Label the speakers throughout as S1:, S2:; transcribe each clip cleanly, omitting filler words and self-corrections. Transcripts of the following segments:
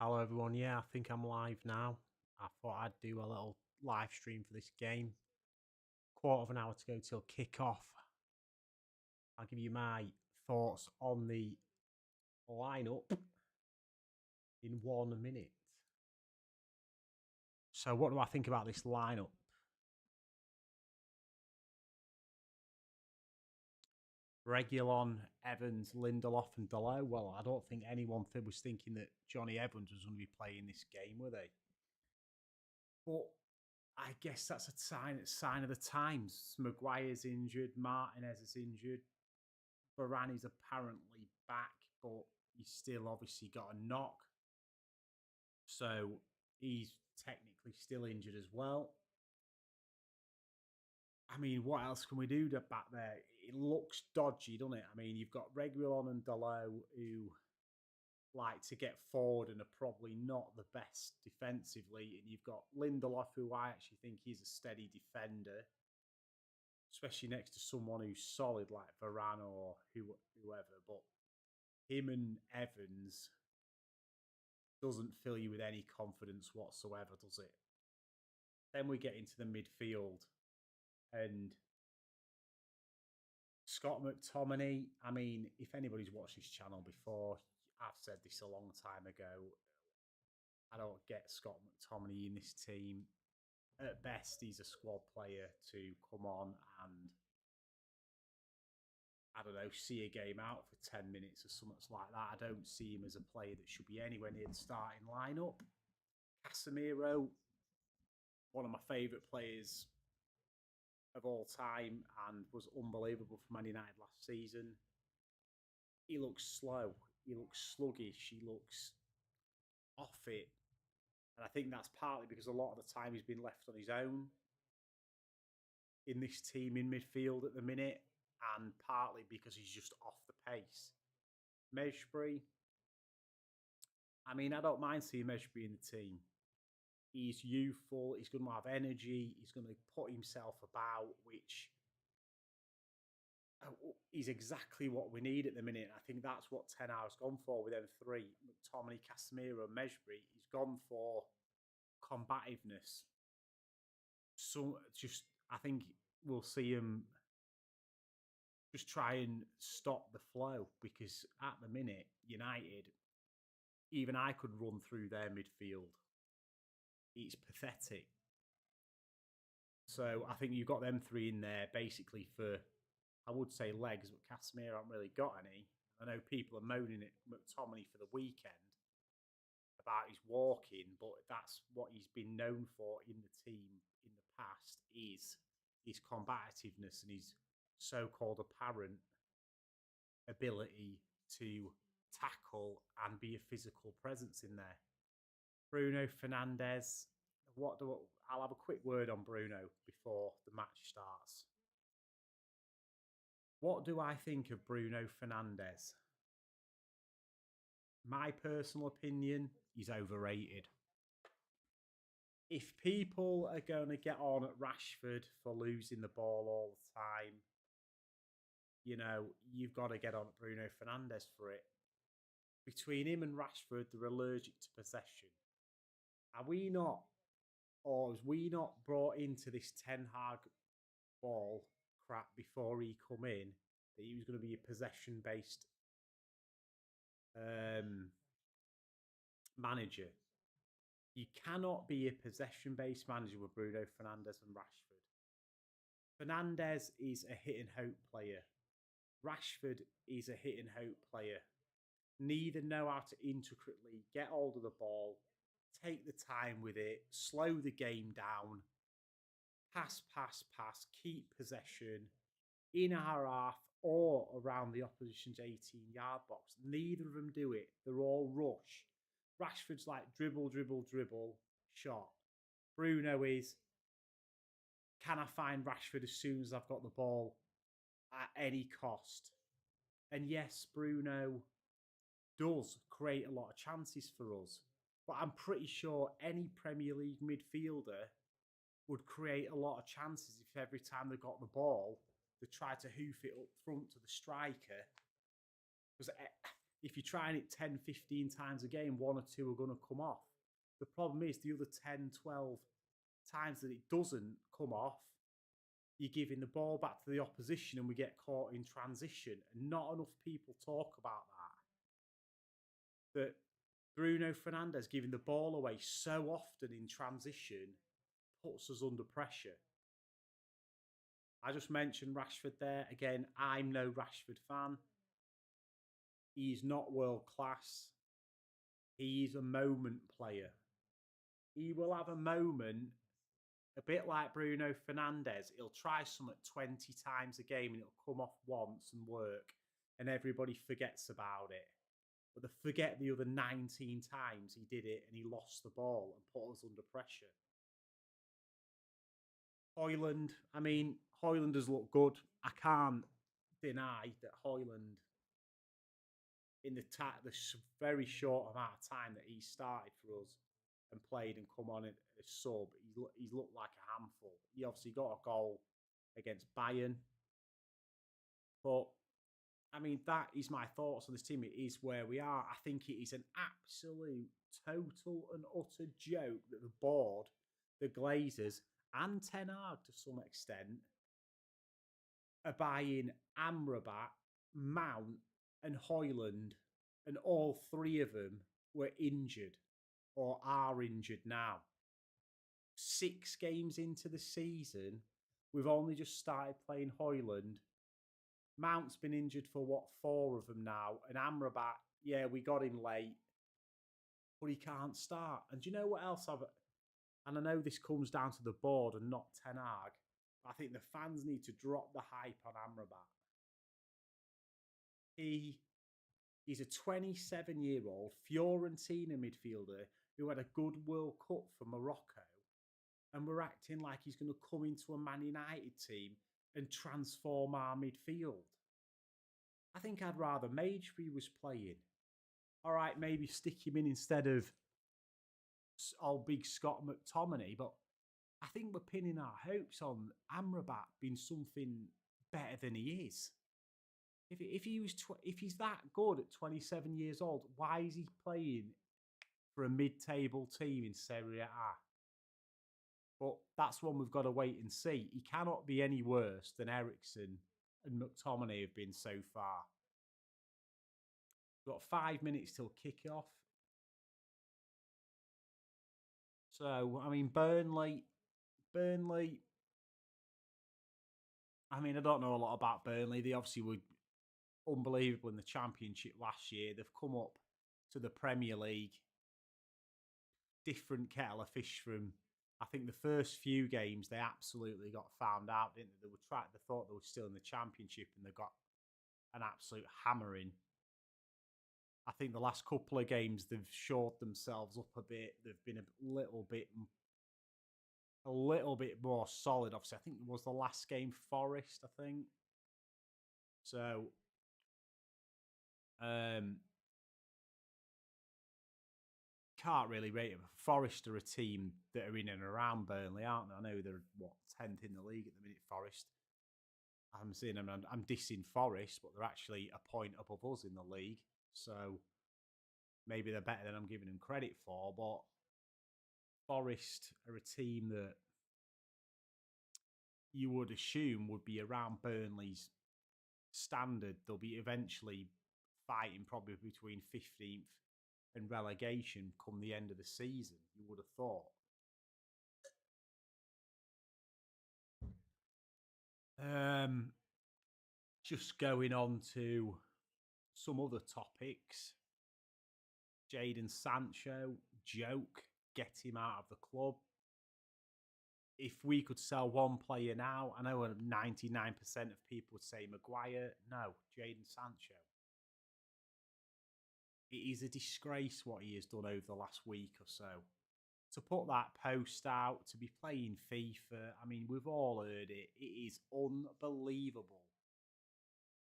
S1: Hello everyone, yeah, I think I'm live now. I thought I'd do a little live stream for this game. Quarter of an hour to go till kick-off. I'll give you my thoughts on the lineup in 1 minute. So what do I think about this lineup? Reguilon, Evans, Lindelof and Delo. Well, I don't think anyone was thinking that Johnny Evans was going to be playing this game, were they? But I guess that's a sign of the times. Maguire's injured, Martinez is injured, Varane is apparently back, but he's still obviously got a knock. So he's technically still injured as well. I mean, what else can we do back there? It looks dodgy, doesn't it? I mean, you've got Reguilon and Delo who like to get forward and are probably not the best defensively. And you've got Lindelof, who I actually think is a steady defender, especially next to someone who's solid like Varane or whoever. But him and Evans doesn't fill you with any confidence whatsoever, does it? Then we get into the midfield and Scott McTominay. I mean, if anybody's watched this channel before, I've said this a long time ago. I don't get Scott McTominay in this team. At best, he's a squad player to come on and, I don't know, see a game out for 10 minutes or something like that. I don't see him as a player that should be anywhere near the starting lineup. Casemiro, one of my favourite players of all time and was unbelievable for Man United last season. He looks slow. He looks sluggish. He looks off it. And I think that's partly because a lot of the time he's been left on his own in this team in midfield at the minute, and partly because he's just off the pace. Mejbri, I mean, I don't mind seeing Mejbri in the team. He's youthful, he's going to have energy, he's going to put himself about, which is exactly what we need at the minute. I think that's what Ten Hag's gone for with them three, McTominay, Casemiro and Mejbri. He's gone for combativeness. So I think we'll see him just try and stop the flow, because at the minute, United, even I could run through their midfield. It's pathetic. So I think you've got them three in there basically for, I would say, legs, but Casemiro hasn't really got any. I know people are moaning at McTominay for the weekend about his walking, but that's what he's been known for in the team in the past, is his combativeness and his so-called apparent ability to tackle and be a physical presence in there. Bruno Fernandes. I'll have a quick word on Bruno before the match starts. What do I think of Bruno Fernandes? My personal opinion, he's overrated. If people are going to get on at Rashford for losing the ball all the time, you know, you've got to get on at Bruno Fernandes for it. Between him and Rashford, they're allergic to possession. Are we not, or was we not brought into this Ten Hag ball crap before he come in, that he was going to be a possession-based manager? You cannot be a possession-based manager with Bruno Fernandes and Rashford. Fernandes is a hit-and-hope player. Rashford is a hit-and-hope player. Neither know how to intricately get hold of the ball, take the time with it, slow the game down, pass, keep possession in our half or around the opposition's 18-yard box. Neither of them do it. They're all rush. Rashford's like dribble, shot. Bruno is, can I find Rashford as soon as I've got the ball at any cost? And yes, Bruno does create a lot of chances for us, but I'm pretty sure any Premier League midfielder would create a lot of chances if every time they got the ball, they tried to hoof it up front to the striker. Because if you're trying it 10, 15 times a game, 1 or 2 are going to come off. The problem is the other 10, 12 times that it doesn't come off, you're giving the ball back to the opposition and we get caught in transition. And not enough people talk about that. That Bruno Fernandes giving the ball away so often in transition puts us under pressure. I just mentioned Rashford there. Again, I'm no Rashford fan. He's not world class. He's a moment player. He will have a moment, a bit like Bruno Fernandes. He'll try something 20 times a game and it'll come off once and work, and everybody forgets about it. But they forget the other 19 times he did it and he lost the ball and put us under pressure. Højlund, I mean, Højlund has looked good. I can't deny that Højlund, in the very short amount of time that he started for us and played and come on as sub, he's looked like a handful. He obviously got a goal against Bayern. But, I mean, that is my thoughts on this team. It is where we are. I think it is an absolute, total and utter joke that the board, the Glazers, and Ten Hag to some extent, are buying Amrabat, Mount, and Højlund, and all 3 of them were injured or are injured now. 6 games into the season, we've only just started playing Højlund. Mount's been injured for 4 of them now, and Amrabat, yeah, we got him late, but he can't start. And do you know what else and I know this comes down to the board and not Ten Hag, but I think the fans need to drop the hype on Amrabat. He's a 27-year-old Fiorentina midfielder who had a good World Cup for Morocco, and we're acting like he's going to come into a Man United team and transform our midfield. I think I'd rather Maidstone was playing. All right, maybe stick him in instead of old big Scott McTominay, but I think we're pinning our hopes on Amrabat being something better than he is. If he's that good at 27 years old, why is he playing for a mid-table team in Serie A? But that's one we've got to wait and see. He cannot be any worse than Eriksen and McTominay have been so far. We've got 5 minutes till kick-off. So, I mean, Burnley, I mean, I don't know a lot about Burnley. They obviously were unbelievable in the Championship last year. They've come up to the Premier League. Different kettle of fish from, I think, the first few games, they absolutely got found out, didn't they? They thought they were still in the Championship and they got an absolute hammering. I think the last couple of games, they've shored themselves up a bit. They've been a little bit more solid. Obviously, I think it was the last game, Forest, I think. So, can't really rate them. Forest are a team that are in and around Burnley, aren't they? I know they're, 10th in the league at the minute, Forest. I'm saying I'm dissing Forest, but they're actually a point above us in the league. So maybe they're better than I'm giving them credit for. But Forest are a team that you would assume would be around Burnley's standard. They'll be eventually fighting probably between 15th and relegation come the end of the season, you would have thought. Just going on to some other topics. Jadon Sancho, joke, get him out of the club. If we could sell one player now, I know 99% of people would say Maguire. No, Jadon Sancho. It is a disgrace what he has done over the last week or so. To put that post out, to be playing FIFA, I mean, we've all heard it. It is unbelievable.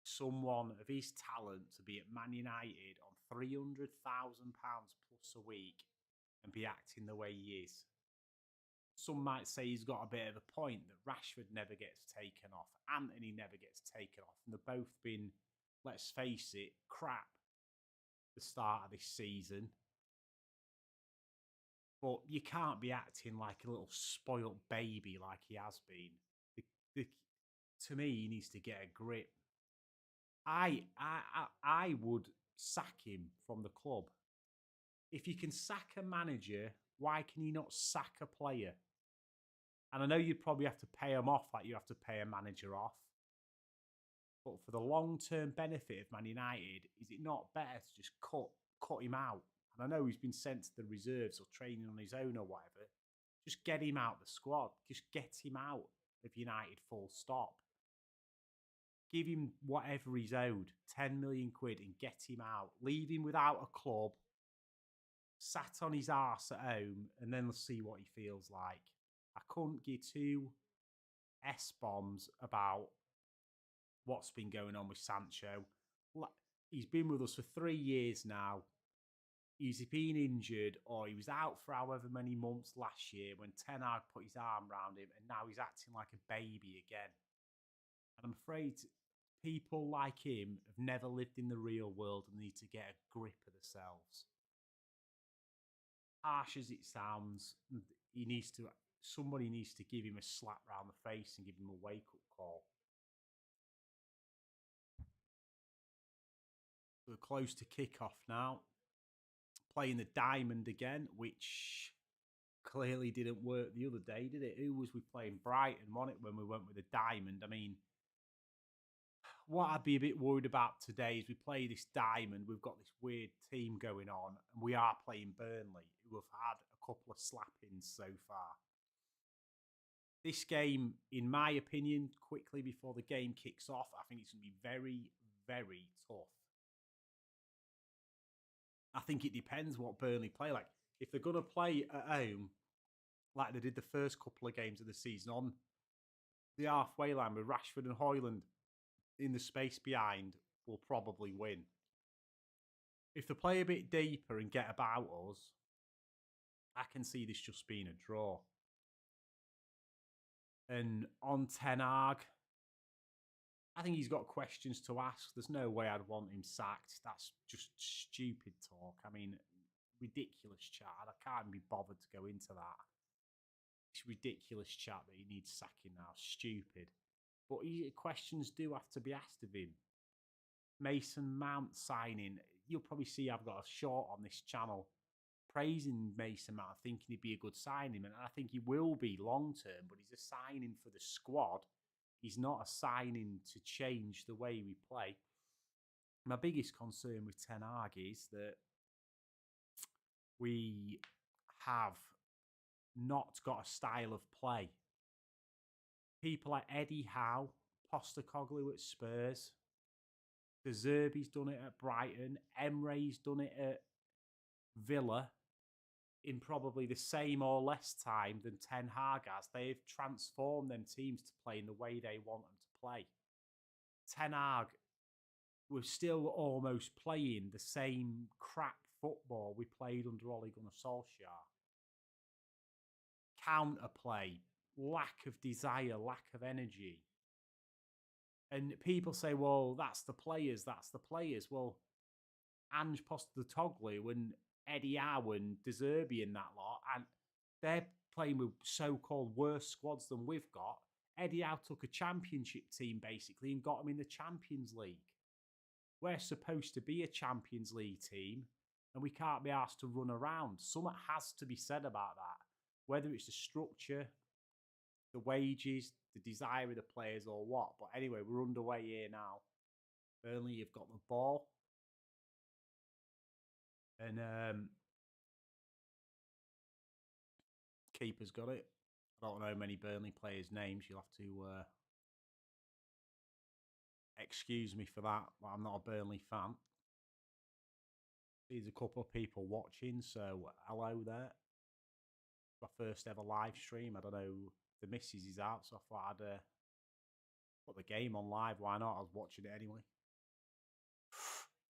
S1: Someone of his talent to be at Man United on £300,000 plus a week and be acting the way he is. Some might say he's got a bit of a point that Rashford never gets taken off, Anthony never gets taken off, and they've both been, let's face it, crap. the start of this season. But you can't be acting like a little spoilt baby like he has been. The, to me, he needs to get a grip. I would sack him from the club. If you can sack a manager, why can you not sack a player? And I know you'd probably have to pay him off like you have to pay a manager off. But for the long-term benefit of Man United, is it not better to just cut him out? And I know he's been sent to the reserves or training on his own or whatever. Just get him out the squad. Just get him out of United full stop. Give him whatever he's owed, 10 million quid, and get him out. Leave him without a club, sat on his arse at home, and then let's see what he feels like. I couldn't give two S-bombs about what's been going on with Sancho. He's been with us for 3 years now. He's been injured, or he was out for however many months last year when Ten Hag put his arm around him, and now he's acting like a baby again. And I'm afraid people like him have never lived in the real world and need to get a grip of themselves. Harsh as it sounds, somebody needs to give him a slap round the face and give him a wake-up call. We're close to kick-off now. Playing the diamond again, which clearly didn't work the other day, did it? Who was we playing? Brighton, wasn't it, when we went with the diamond? I mean, what I'd be a bit worried about today is we play this diamond. We've got this weird team going on, and we are playing Burnley, who have had a couple of slappings so far. This game, in my opinion, quickly before the game kicks off, I think it's going to be very, very tough. I think it depends what Burnley play like. If they're going to play at home, like they did the first couple of games of the season, on the halfway line with Rashford and Højlund in the space behind, we'll probably win. If they play a bit deeper and get about us, I can see this just being a draw. And on Ten Hag, I think he's got questions to ask. There's no way I'd want him sacked. That's just stupid talk. I mean, ridiculous chat. I can't be bothered to go into that. It's ridiculous chat that he needs sacking now. Stupid. But questions do have to be asked of him. Mason Mount signing. You'll probably see I've got a short on this channel praising Mason Mount, thinking he'd be a good signing. And I think he will be long term, but he's a signing for the squad. He's not a signing to change the way we play. My biggest concern with Ten Hag is that we have not got a style of play. People like Eddie Howe, Postecoglou at Spurs, De Zerbi's done it at Brighton, Emre's done it at Villa in probably the same or less time than Ten Hag has. They've transformed them teams to play in the way they want them to play. Ten Hag, we're still almost playing the same crap football we played under Ole Gunnar Solskjaer. Counterplay, lack of desire, lack of energy. And people say, well, that's the players. Well, Ange Postecoglou and Eddie Howe and De Zerbi and that lot, and they're playing with so-called worse squads than we've got. Eddie Howe took a championship team, basically, and got them in the Champions League. We're supposed to be a Champions League team, and we can't be asked to run around. Something has to be said about that. Whether it's the structure, the wages, the desire of the players, or what. But anyway, we're underway here now. Burnley, you've got the ball. And keeper's got it. I don't know many Burnley players' names. You'll have to excuse me for that, but I'm not a Burnley fan. There's a couple of people watching, so hello there. My first ever live stream. I don't know, the missus is out, so I thought I'd put the game on live. Why not? I was watching it anyway.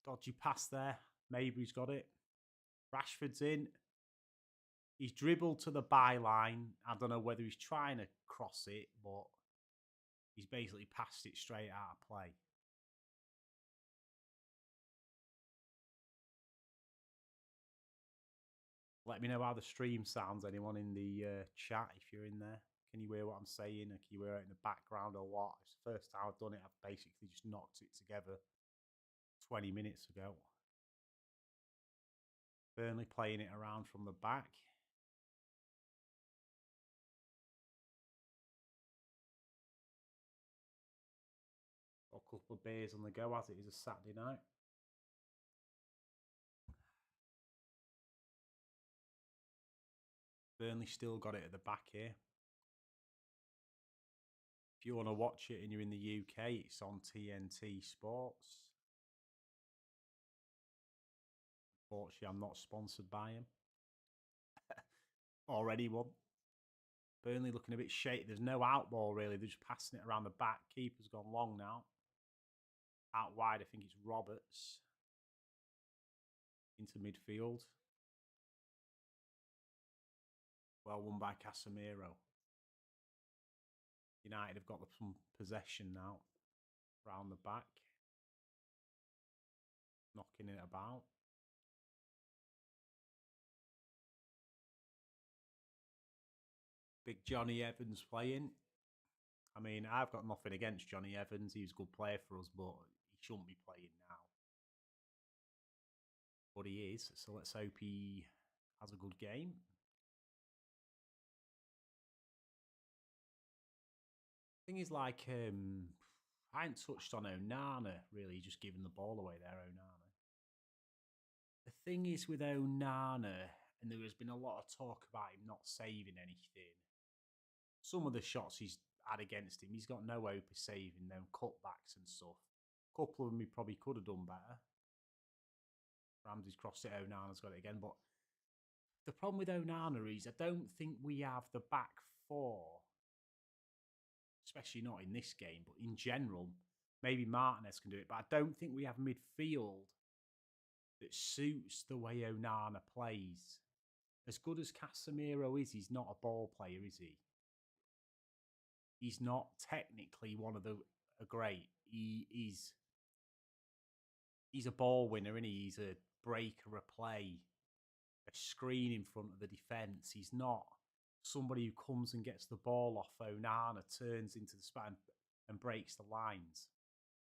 S1: Dodgy pass there. Mabry's got it. Rashford's in. He's dribbled to the byline. I don't know whether he's trying to cross it, but he's basically passed it straight out of play.
S2: Let me know how the stream sounds. Anyone in the chat, if you're in there, can you hear what I'm saying? Or can you hear it in the background or what? It's the first time I've done it. I've basically just knocked it together 20 minutes ago. Burnley playing it around from the back. Got a couple of beers on the go as it is a Saturday night. Burnley still got it at the back here. If you want to watch it and you're in the UK, it's on TNT Sports. Unfortunately, I'm not sponsored by him or anyone. Burnley looking a bit shaky. There's no out ball really. They're just passing it around the back. Keeper's gone long now. Out wide, I think it's Roberts. Into midfield. Well won by Casemiro. United have got some possession now. Round the back. Knocking it about. Big Johnny Evans playing. I mean, I've got nothing against Johnny Evans. He was a good player for us, but he shouldn't be playing now. But he is, so let's hope he has a good game. Thing is, like, I ain't touched on Onana, really, just giving the ball away there, Onana. The thing is with Onana, and there has been a lot of talk about him not saving anything. Some of the shots he's had against him, he's got no hope of saving them, cutbacks and stuff. A couple of them he probably could have done better. Ramsey's crossed it, Onana's got it again. But the problem with Onana is I don't think we have the back four, especially not in this game, but in general. Maybe Martinez can do it, but I don't think we have midfield that suits the way Onana plays. As good as Casemiro is, he's not a ball player, is he? He's not technically one of the great. He's a ball winner, isn't he? He's a breaker, a play, a screen in front of the defence. He's not somebody who comes and gets the ball off Onana, turns into the span and breaks the lines.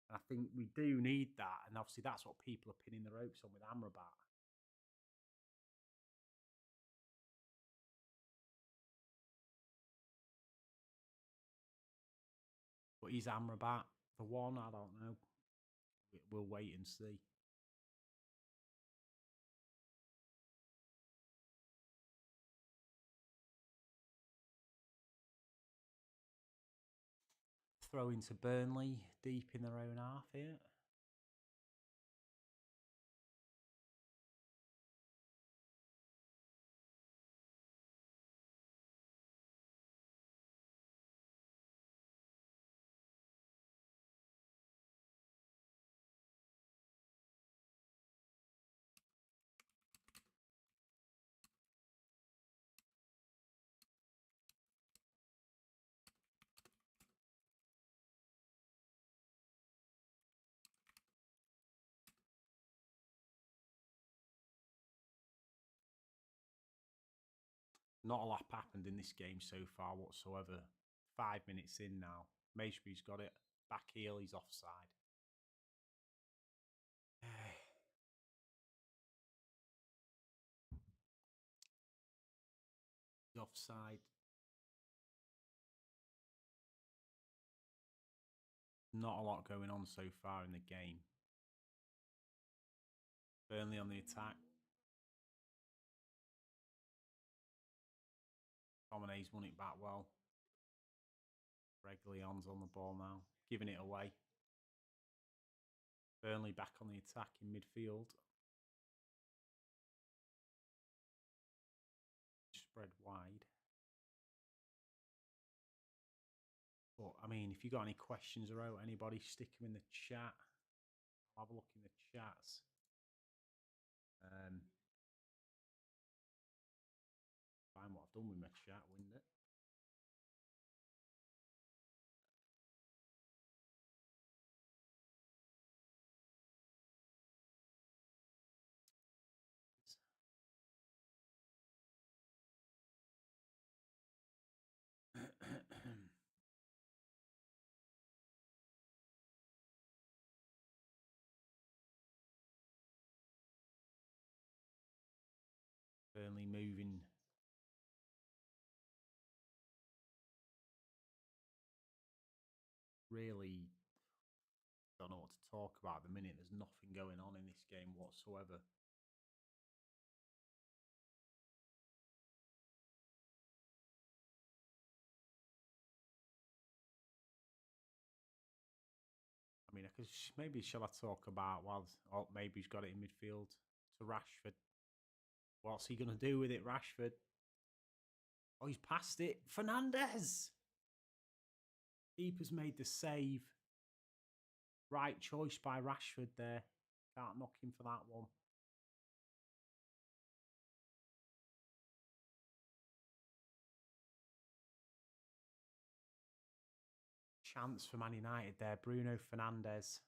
S2: And I think we do need that. And obviously that's what people are pinning the ropes on with Amrabat. But is Amrabat the one? I don't know. We'll wait and see. Throw into Burnley deep in their own half here. Not a lot happened in this game so far whatsoever. 5 minutes in now. Maysbury's got it. Back heel, he's offside. He's offside. Not a lot going on so far in the game. Burnley on the attack. Domine's won it back well. Reguilón's on the ball now, giving it away. Burnley back on the attack in midfield. Spread wide. But, I mean, if you got any questions or anybody, stick them in the chat. I'll have a look in the chats. Find what I've done with my chat, wouldn't it? Burnley moving. Really don't know what to talk about at the minute. There's nothing going on in this game whatsoever. I mean, maybe shall I talk about maybe he's got it in midfield to Rashford. What's he going to do with it, Rashford? Oh, he's passed it. Fernandez! Keeper's made the save. Right choice by Rashford there. Can't knock him for that one. Chance for Man United there. Bruno Fernandes.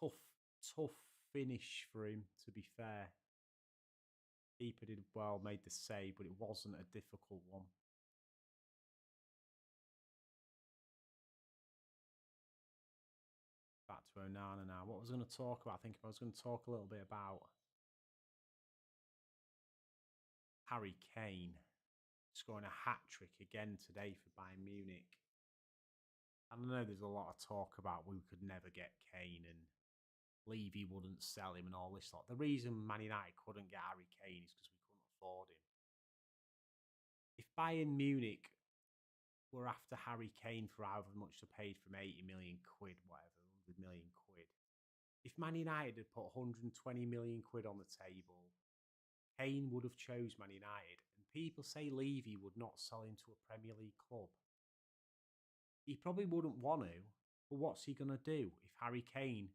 S2: Tough finish for him, to be fair. Keeper did well, made the save, but it wasn't a difficult one. Back to Onana now. What was I going to talk about? I think I was going to talk a little bit about Harry Kane scoring a hat-trick again today for Bayern Munich. I know there's a lot of talk about we could never get Kane and Levy wouldn't sell him and all this lot. The reason Man United couldn't get Harry Kane is because we couldn't afford him. If Bayern Munich were after Harry Kane for however much they paid from 80 million quid, whatever, 100 million quid. If Man United had put 120 million quid on the table, Kane would have chose Man United. And people say Levy would not sell him to a Premier League club. He probably wouldn't want to, but what's he going to do if Harry Kane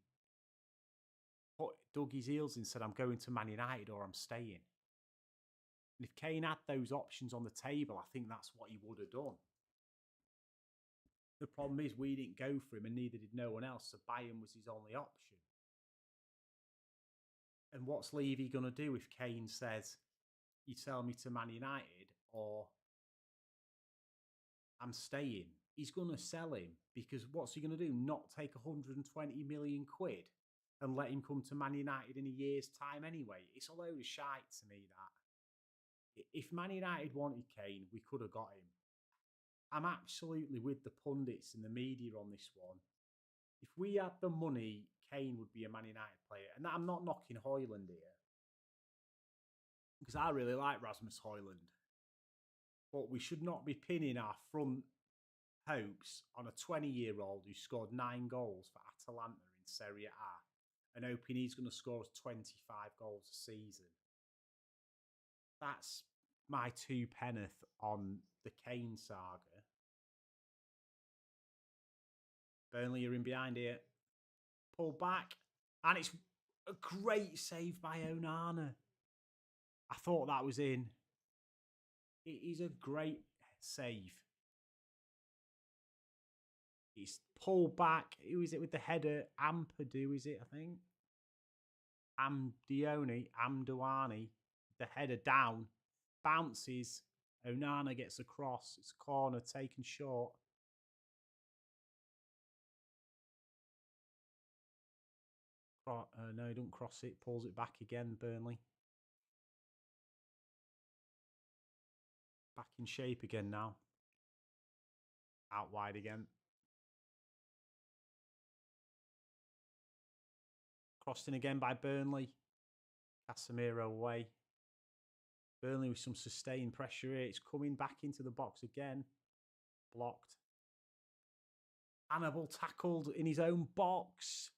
S2: dug his heels and said, I'm going to Man United or I'm staying? And if Kane had those options on the table, I think that's what he would have done. The problem is we didn't go for him and neither did no one else, so Bayern was his only option. And what's Levy going to do if Kane says, you sell me to Man United or I'm staying? He's going to sell him because what's he going to do? Not take 120 million quid and let him come to Man United in a year's time anyway? It's a load of shite to me, that. If Man United wanted Kane, we could have got him. I'm absolutely with the pundits and the media on this one. If we had the money, Kane would be a Man United player. And I'm not knocking Højlund here, because I really like Rasmus Højlund. But we should not be pinning our front hopes on a 20-year-old who scored 9 goals for Atalanta in Serie A and hoping he's going to score 25 goals a season. That's my 2 penneth on the Kane saga. Burnley are in behind here. Pull back. And it's a great save by Onana. I thought that was in. It is a great save. He's pulled back. Who is it with the header? Ampadu, is it, I think? Amdouani. The header down. Bounces. Onana gets across. It's a corner taken short. No, he don't cross it. Pulls it back again, Burnley. Back in shape again now. Out wide again. Crossed in again by Burnley. Casemiro away. Burnley with some sustained pressure here. It's coming back into the box again. Blocked. Hannibal tackled in his own box.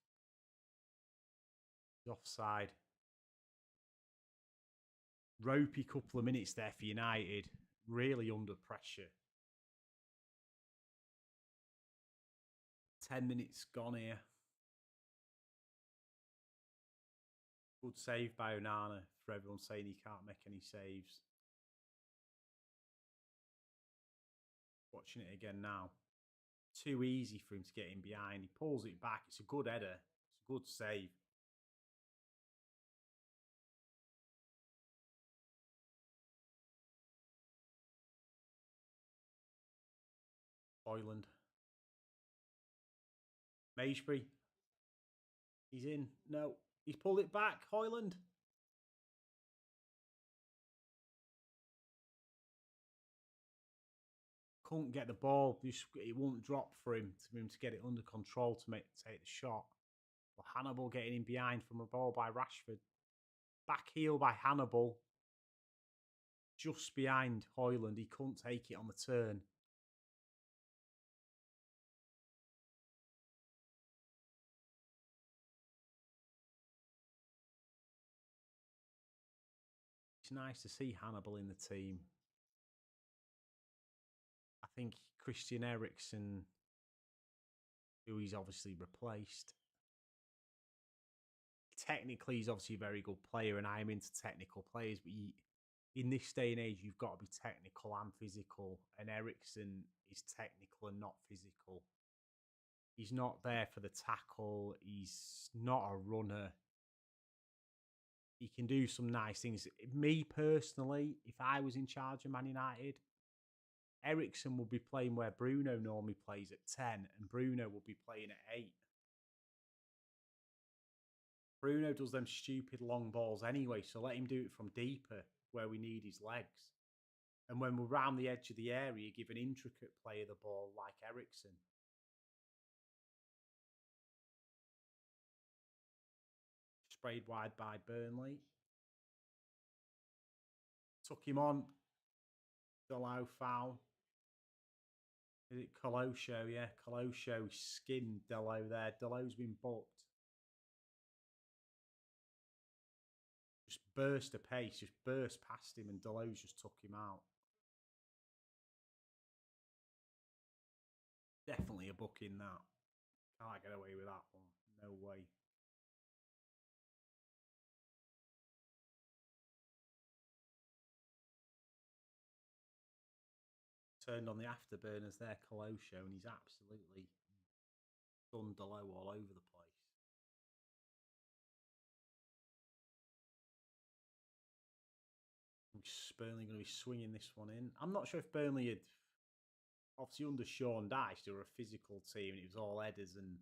S2: Offside. Ropey couple of minutes there for United. Really under pressure. 10 minutes gone here. Good save by Onana for everyone saying he can't make any saves. Watching it again now. Too easy for him to get in behind. He pulls it back. It's a good header. It's a good save. Højlund. Maysbury. He's in. No. He's pulled it back. Højlund. Couldn't get the ball. It wouldn't drop for him to get it under control to take the shot. But Hannibal getting in behind from a ball by Rashford. Back heel by Hannibal. Just behind Højlund. He couldn't take it on the turn. It's nice to see Hannibal in the team. I think Christian Eriksen, who he's obviously replaced, technically he's obviously a very good player, and I'm into technical players, but in this day and age, you've got to be technical and physical, and Eriksen is technical and not physical. He's not there for the tackle. He's not a runner. He can do some nice things. Me personally, if I was in charge of Man United, Eriksen would be playing where Bruno normally plays at 10, and Bruno would be playing at 8. Bruno does them stupid long balls anyway, so let him do it from deeper where we need his legs. And when we're round the edge of the area, give an intricate player the ball like Eriksen. Sprayed wide by Burnley. Took him on. Delo foul. Is it Colosho? Yeah, Colosho skinned Delo there. Delo's been booked. Just burst of pace, just burst past him, and Delo's just took him out. Definitely a booking that. Can't get away with that one. No way. Turned on the afterburners there, Colosho, and he's absolutely done Delo all over the place. Burnley going to be swinging this one in. I'm not sure if Burnley had, obviously under Sean Dyche, they were a physical team and it was all headers and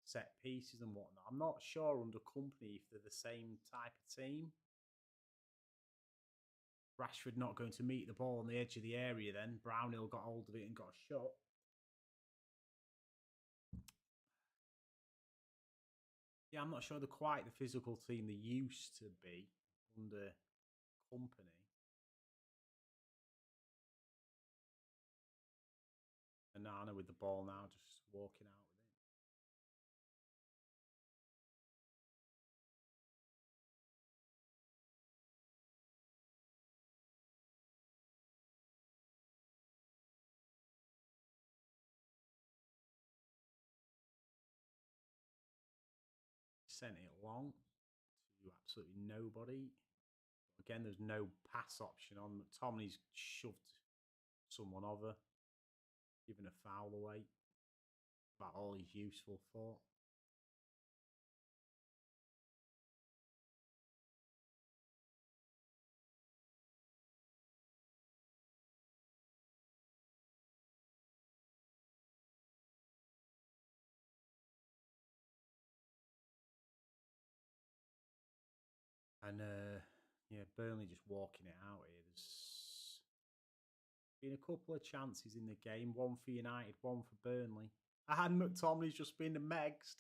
S2: set pieces and whatnot. I'm not sure under Company if they're the same type of team. Rashford not going to meet the ball on the edge of the area then. Brownhill got hold of it and got a shot. Yeah, I'm not sure they're quite the physical team they used to be under Company. Onana with the ball now, just walking out with it. Sent it long to absolutely nobody. Again, there's no pass option on. McTominay's shoved someone over, giving a foul away. About all he's useful for. And yeah, Burnley just walking it out here. There's been a couple of chances in the game. One for United, one for Burnley. And McTominay's just been megged.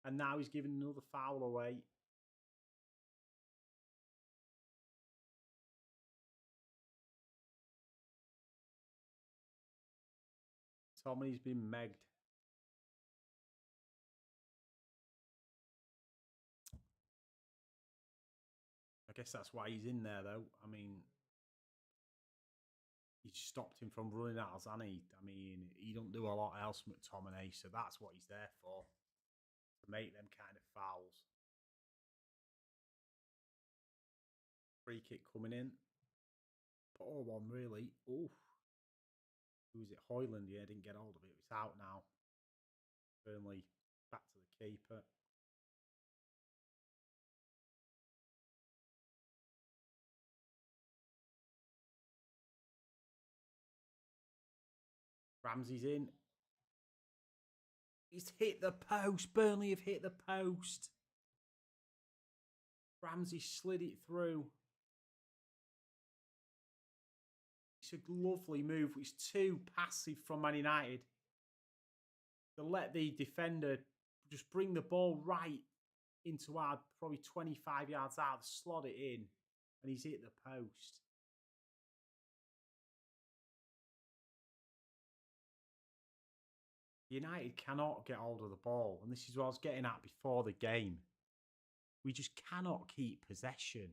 S2: And now he's giving another foul away. McTominay's been megged. I guess that's why he's in there, though. I mean, he stopped him from running out, hasn't he? I mean, he don't do a lot else, McTominay, so that's what he's there for. To make them kind of fouls. Free kick coming in. Poor one, really. Oof. Who was it? Højlund, yeah, didn't get hold of it. It's out now. Burnley back to the keeper. Ramsey's in. He's hit the post. Burnley have hit the post. Ramsey slid it through. It's a lovely move. It's too passive from Man United. To let the defender just bring the ball right into our probably 25 yards out, slot it in, and he's hit the post. United cannot get hold of the ball, and this is what I was getting at before the game. We just cannot keep possession.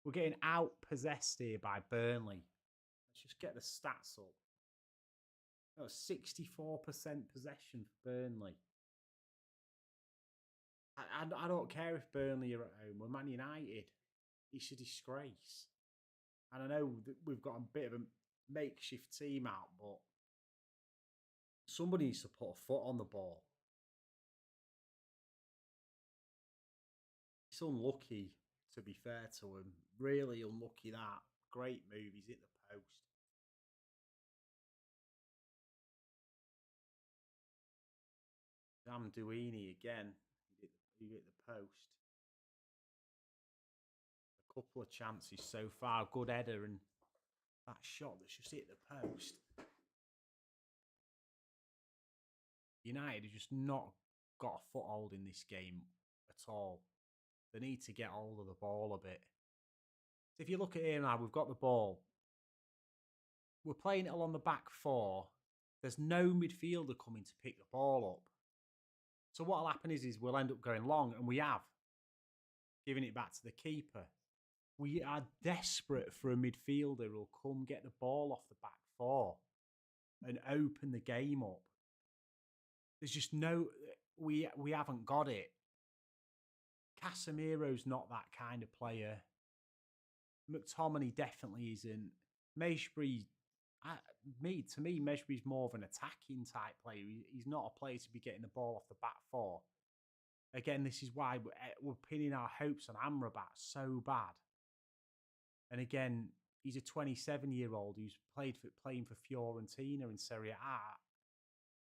S2: We're getting out-possessed here by Burnley. Let's just get the stats up. That was 64% possession for Burnley. I don't care if Burnley are at home. We're Man United. It's a disgrace. And I know that we've got a bit of a makeshift team out, but somebody needs to put a foot on the ball. It's unlucky, to be fair to him. Really unlucky that. Great move. He's hit the post. Sam Duini again. He hit the post. A couple of chances so far. Good header and that shot that's just hit the post. United have just not got a foothold in this game at all. They need to get hold of the ball a bit. So if you look at here now, we've got the ball. We're playing it along the back four. There's no midfielder coming to pick the ball up. So what will happen is we'll end up going long, and we have. Giving it back to the keeper. We are desperate for a midfielder who'll come get the ball off the back four and open the game up. There's just no... We haven't got it. Casemiro's not that kind of player. McTominay definitely isn't. Mejbri, to me, Mejbri's more of an attacking type player. He's not a player to be getting the ball off the back four. Again, this is why we're pinning our hopes on Amrabat so bad. And again, he's a 27-year-old who's playing for Fiorentina in Serie A.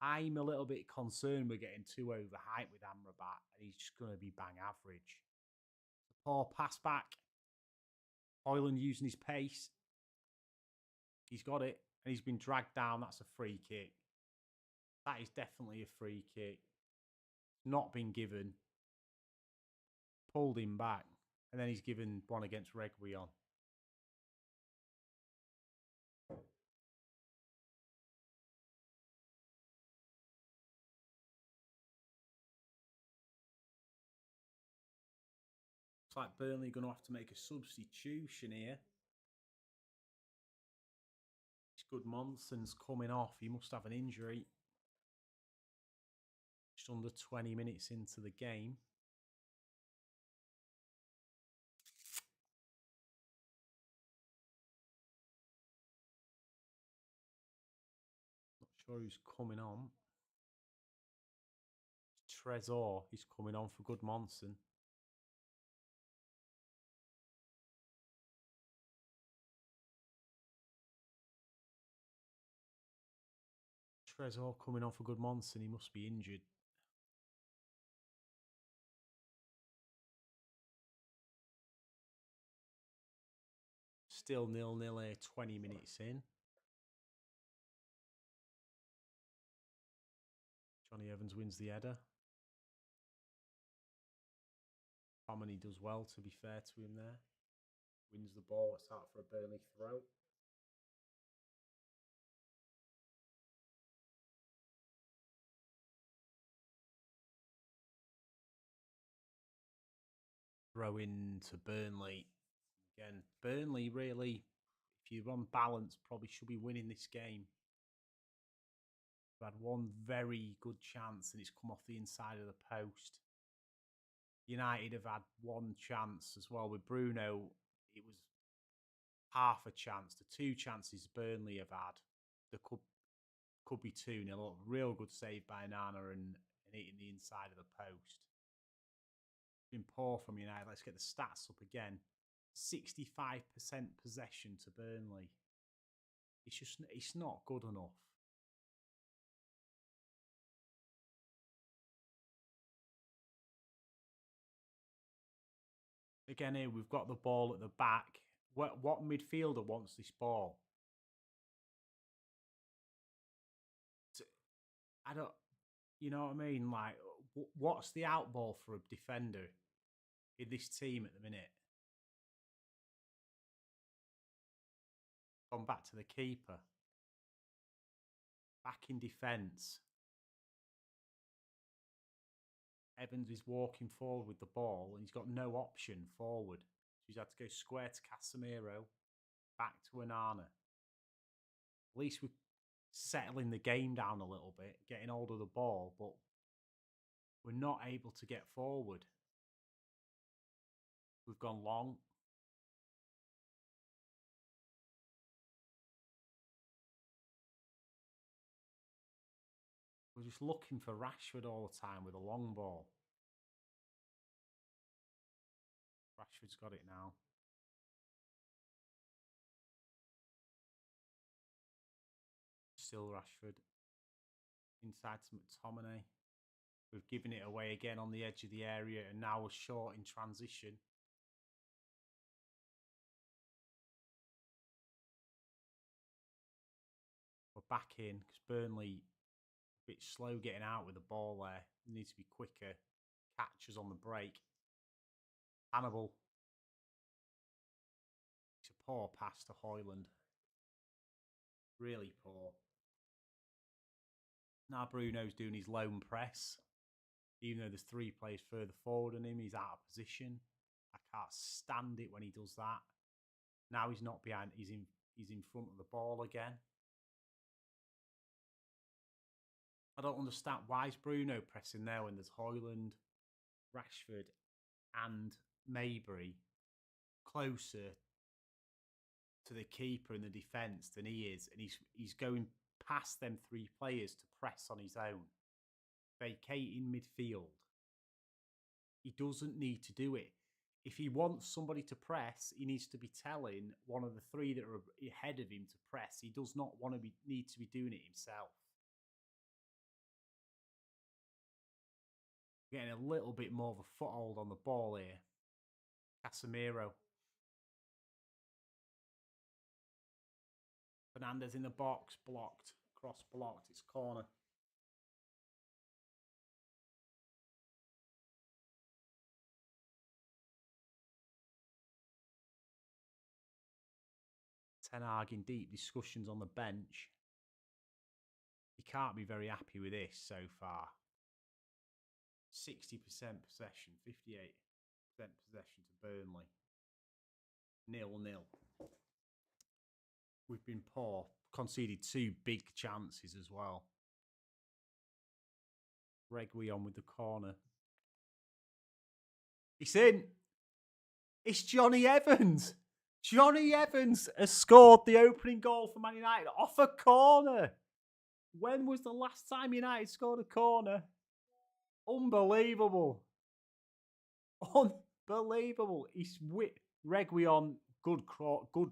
S2: I'm a little bit concerned we're getting too overhyped with Amrabat, and he's just going to be bang average. Poor pass back. Højlund using his pace. He's got it, and he's been dragged down. That's a free kick. That is definitely a free kick. Not been given. Pulled him back, and then he's given one against Reguilon. Looks like Burnley are going to have to make a substitution here. Gudmundsson's coming off. He must have an injury. Just under 20 minutes into the game. Not sure who's coming on. Trezor is coming on for Gudmundsson. Trezor coming on for Gudmundsson. He must be injured. Still 0-0 here, 20 minutes in. Johnny Evans wins the header. Hominy does well, to be fair to him there. Wins the ball. It's out for a Burnley throw. Throw in to Burnley. Again, Burnley really, if you're on balance, probably should be winning this game. We've had one very good chance and it's come off the inside of the post. United have had one chance as well with Bruno. It was half a chance. The two chances Burnley have had, there could be 2-0. Real good save by Nana and hitting the inside of the post. Been poor from United. Let's get the stats up again. 65% possession to Burnley. It's not good enough. Again, here we've got the ball at the back. What midfielder wants this ball? I don't, you know what I mean? Like, what's the outball for a defender in this team at the minute? Gone back to the keeper. Back in defence. Evans is walking forward with the ball and he's got no option forward. So he's had to go square to Casemiro, back to Onana. At least we're settling the game down a little bit, getting hold of the ball, but we're not able to get forward. We've gone long. We're just looking for Rashford all the time with a long ball. Rashford's got it now. Still Rashford. Inside to McTominay. We've given it away again on the edge of the area and now we're short in transition. We're back in because Burnley a bit slow getting out with the ball there. Needs to be quicker. Catches on the break. Hannibal. It's a poor pass to Højlund. Really poor. Now Bruno's doing his lone press. Even though there's 3 players further forward than him, he's out of position. I can't stand it when he does that. Now he's not behind, he's in front of the ball again. I don't understand, why is Bruno pressing there when there's Højlund, Rashford and Maybury closer to the keeper in the defence than he is, and he's going past them 3 players to press on his own, vacating midfield. He doesn't need to do it. If he wants somebody to press, he needs to be telling one of the 3 that are ahead of him to press. He does not need to be doing it himself. Getting a little bit more of a foothold on the ball here. Casemiro. Fernandes in the box, blocked. Cross blocked, it's corner. Ten Hag in deep discussions on the bench. He can't be very happy with this so far. 60% possession, 58% possession to Burnley. 0-0. We've been poor. Conceded 2 big chances as well. Reguilon with the corner. It's in. It's Johnny Evans. Johnny Evans has scored the opening goal for Man United off a corner. When was the last time United scored a corner? Unbelievable. Unbelievable. He's Reguilon, good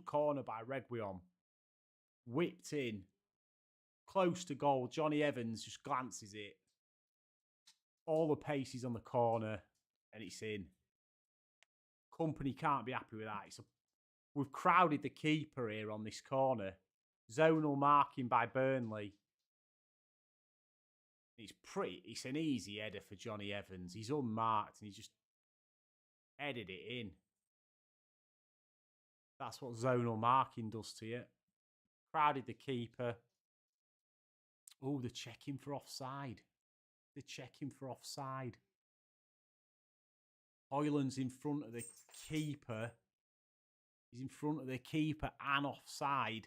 S2: corner by Reguilon. Whipped in. Close to goal. Johnny Evans just glances it. All the pace is on the corner and it's in. Company can't be happy with that. We've crowded the keeper here on this corner. Zonal marking by Burnley. It's an easy header for Johnny Evans. He's unmarked and he just headed it in. That's what zonal marking does to you. Crowded the keeper. Oh, they're checking for offside. They're checking for offside. Højlund's in front of the keeper. He's in front of the keeper and offside.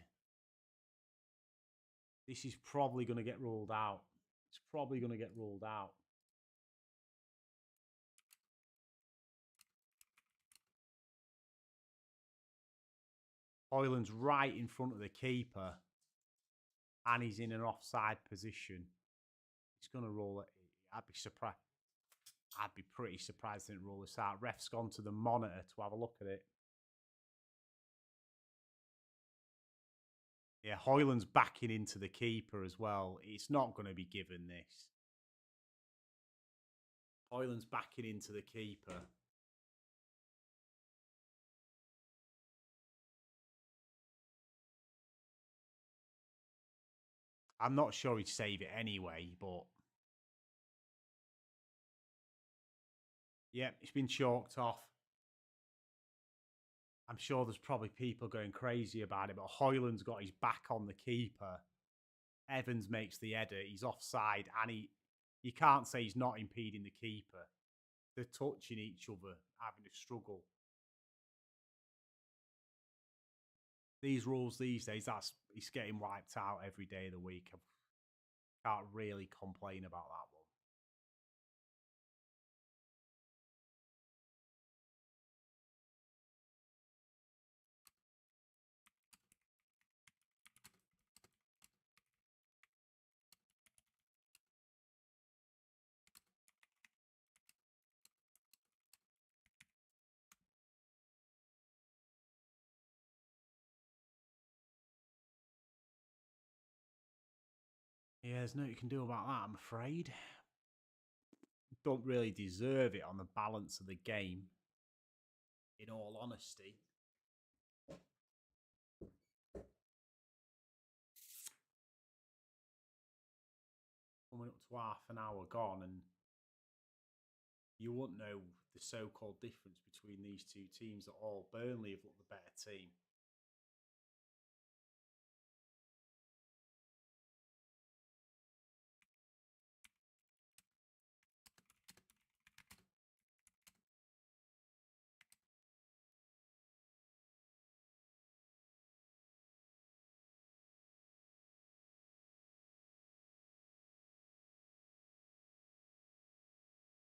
S2: This is probably going to get ruled out. It's probably going to get ruled out. Højlund's right in front of the keeper and he's in an offside position. He's going to roll it. I'd be surprised. I'd be pretty surprised they didn't roll this out. Ref's gone to the monitor to have a look at it. Yeah, Højlund's backing into the keeper as well. It's not going to be given this. Højlund's backing into the keeper. I'm not sure he'd save it anyway, but yeah, it's been chalked off. I'm sure there's probably people going crazy about it, but Hoyland's got his back on the keeper. Evans makes the header. He's offside, and you can't say he's not impeding the keeper. They're touching each other, having a struggle. These rules these days, it's getting wiped out every day of the week. I can't really complain about that one. Yeah, there's nothing you can do about that, I'm afraid. Don't really deserve it on the balance of the game, in all honesty. Coming up to half an hour gone, and you wouldn't know the so-called difference between these two teams at all. Burnley have looked the better team.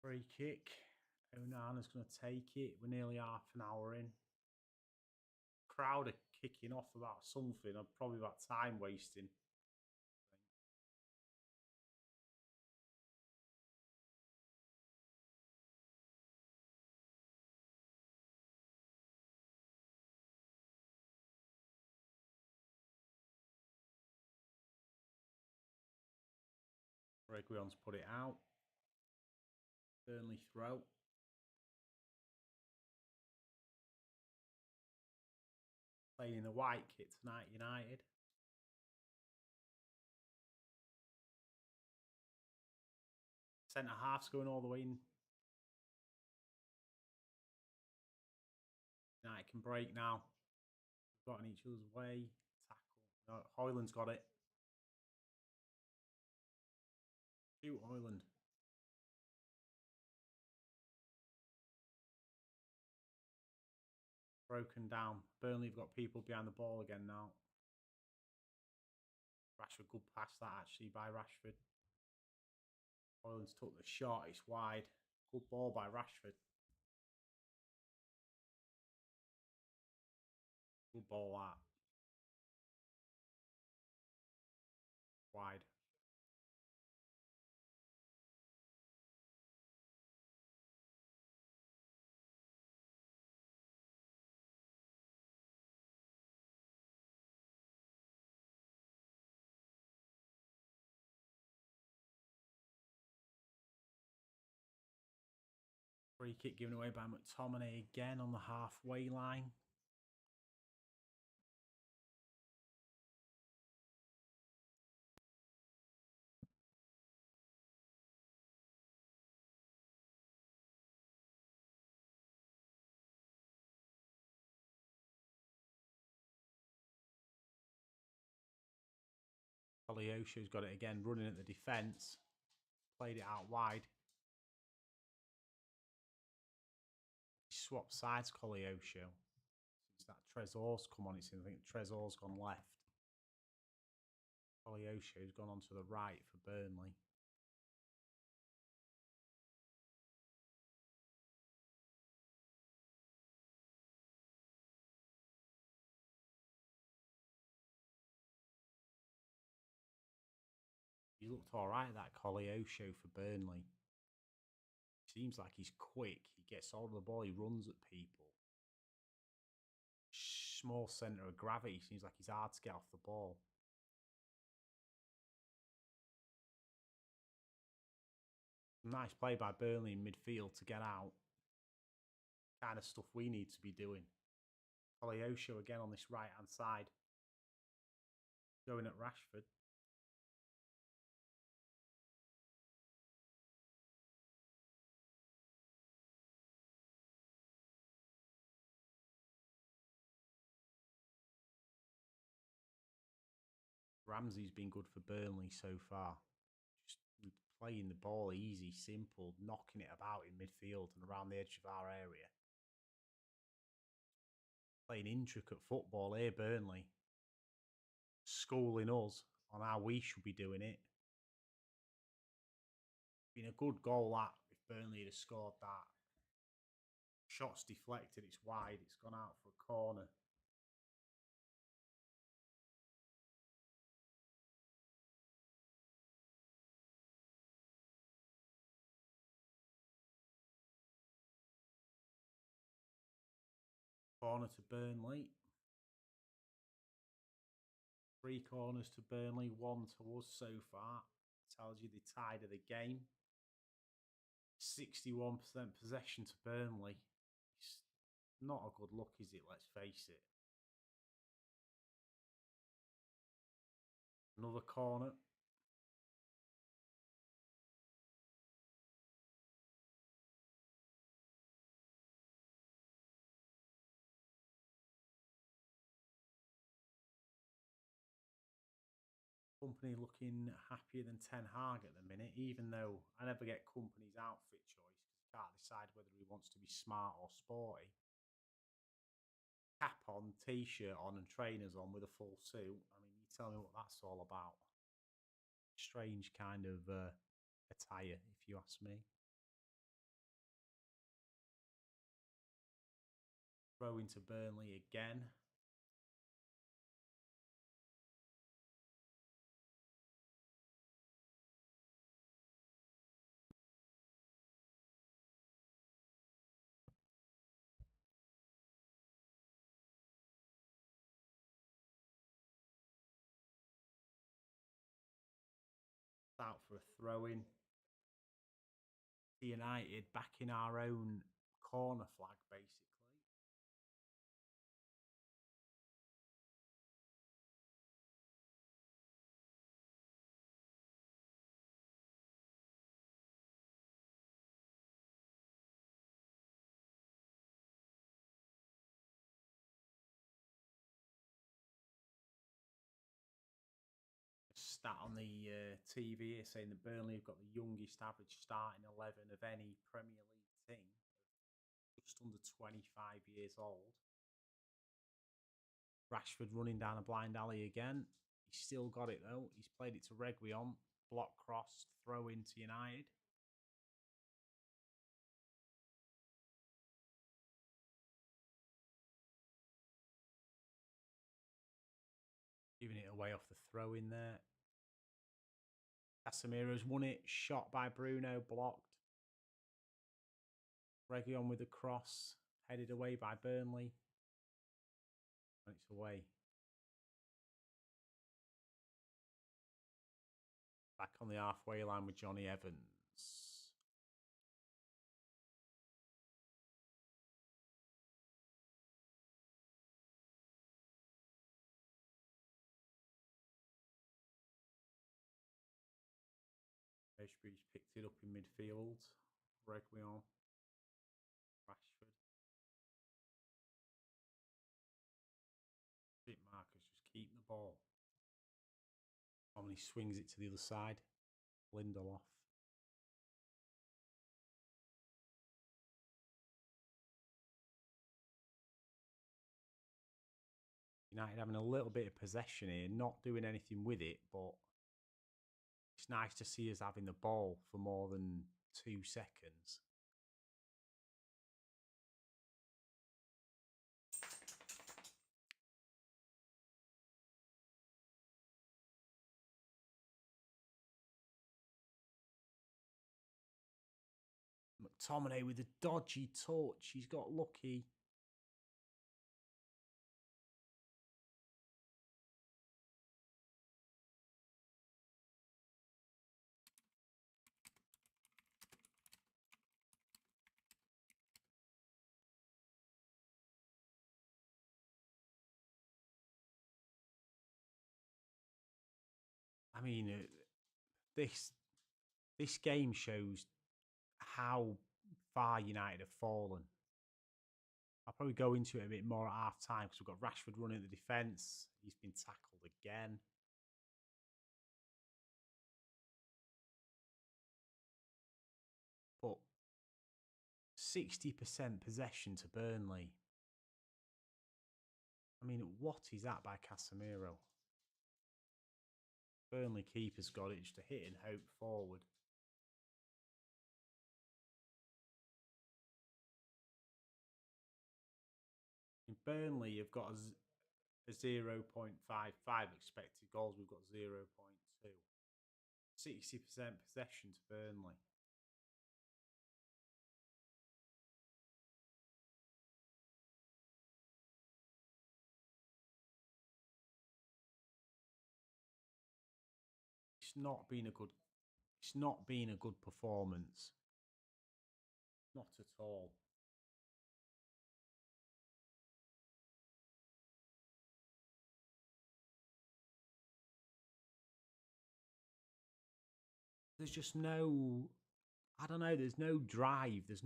S2: Free kick. Onana's going to take it. We're nearly half an hour in. Crowd are kicking off about something, or probably about time wasting. Reguilon's put it out. Burnley throw. Playing in the white kit tonight, United. Centre half's going all the way in. United can break now. Got in each other's way. Tackle. No, Hoyland's got it. Shoot Hoyland. Broken down. Burnley have got people behind the ball again now. Rashford, good pass that actually by Rashford. Hoyland's took the shot. It's wide. Good ball by Rashford. Good ball that. Wide. Free kick given away by McTominay again on the halfway line. Koleosho's got it again, running at the defence. Played it out wide. He swapped sides, Koleosho. Since that Tresor's come on, I think Tresor's gone left. Koleosho's gone onto the right for Burnley. He looked all right, that Koleosho for Burnley. Seems like he's quick. He gets hold of the ball. He runs at people. Small centre of gravity. Seems like he's hard to get off the ball. Nice play by Burnley in midfield to get out. Kind of stuff we need to be doing. Koleosho again on this right-hand side. Going at Rashford. Ramsey's been good for Burnley so far. Just playing the ball easy, simple, knocking it about in midfield and around the edge of our area. Playing intricate football here, Burnley. Schooling us on how we should be doing it. Been a good goal that if Burnley had scored that. Shot's deflected, it's wide, it's gone out for a corner. Corner to Burnley. 3 corners to Burnley, 1 to us so far. Tells you the tide of the game. 61% possession to Burnley. It's not a good look, is it? Let's face it. Another corner. Company looking happier than Ten Hag at the minute, even though I never get Company's outfit choice because he can't decide whether he wants to be smart or sporty. Cap on, t-shirt on and trainers on with a full suit. I mean, you tell me what that's all about. Strange kind of attire, if you ask me. Throw into Burnley again. Out for a throw-in. United back in our own corner flag, basically. Stat on the TV here saying that Burnley have got the youngest average starting 11 of any Premier League team, just under 25 years old. Rashford running down a blind alley again. He's still got it though. He's played it to Reguilon, block cross, throw into United. Giving it away off the throw in there. Casemiro's won it. Shot by Bruno, blocked. Reguilon with a cross, headed away by Burnley. And it's away. Back on the halfway line with Johnny Evans. Ashby's picked it up in midfield. Reguilon. Rashford. Marcus just keep the ball. Omni swings it to the other side. Lindelof. United having a little bit of possession here, not doing anything with it, but it's nice to see us having the ball for more than 2 seconds. McTominay with a dodgy touch. He's got lucky. I mean, this game shows how far United have fallen. I'll probably go into it a bit more at half time because we've got Rashford running the defence. He's been tackled again. 60% possession to Burnley. I mean, what is that by Casemiro? Burnley keeper's got it, just a hit and hope forward. In Burnley, you've got a 0.55 expected goals. We've got 0.2. 60% possession to Burnley. It's not been a good. It's not been a good performance. Not at all. There's just no. I don't know. There's no drive. There's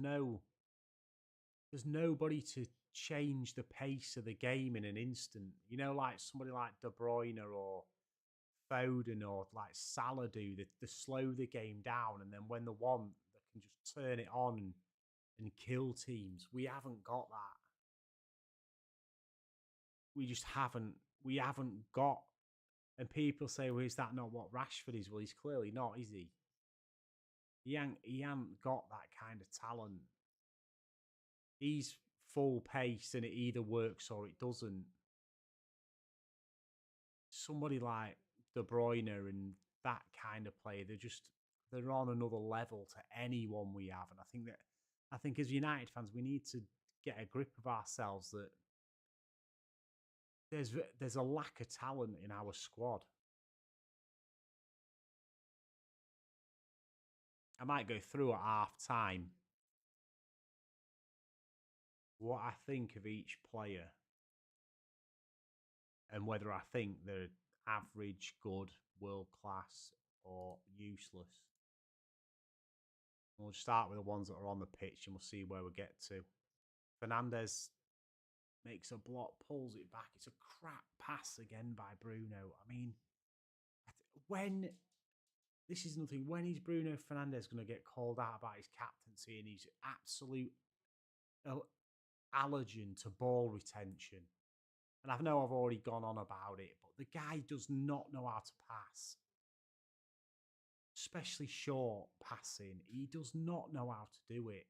S2: nobody to change the pace of the game in an instant. You know, like somebody like De Bruyne or Foden or like Salah do. They slow the game down, and then when they want, they can just turn it on and kill teams. We haven't got that. We just haven't. We haven't got. And people say, "Well, is that not what Rashford is?" Well, he's clearly not, is he? He ain't got that kind of talent. He's full pace, and it either works or it doesn't. Somebody like De Bruyne and that kind of player, they're on another level to anyone we have. And I think as United fans, we need to get a grip of ourselves that there's a lack of talent in our squad. I might go through at half time what I think of each player and whether I think they're average, good, world class, or useless. We'll start with the ones that are on the pitch and we'll see where we get to. Fernandes makes a block, pulls it back. It's a crap pass again by Bruno. I mean, when this is nothing. When is Bruno Fernandes going to get called out about his captaincy and his absolute allergen to ball retention? And I know I've already gone on about it, but the guy does not know how to pass. Especially short passing. He does not know how to do it.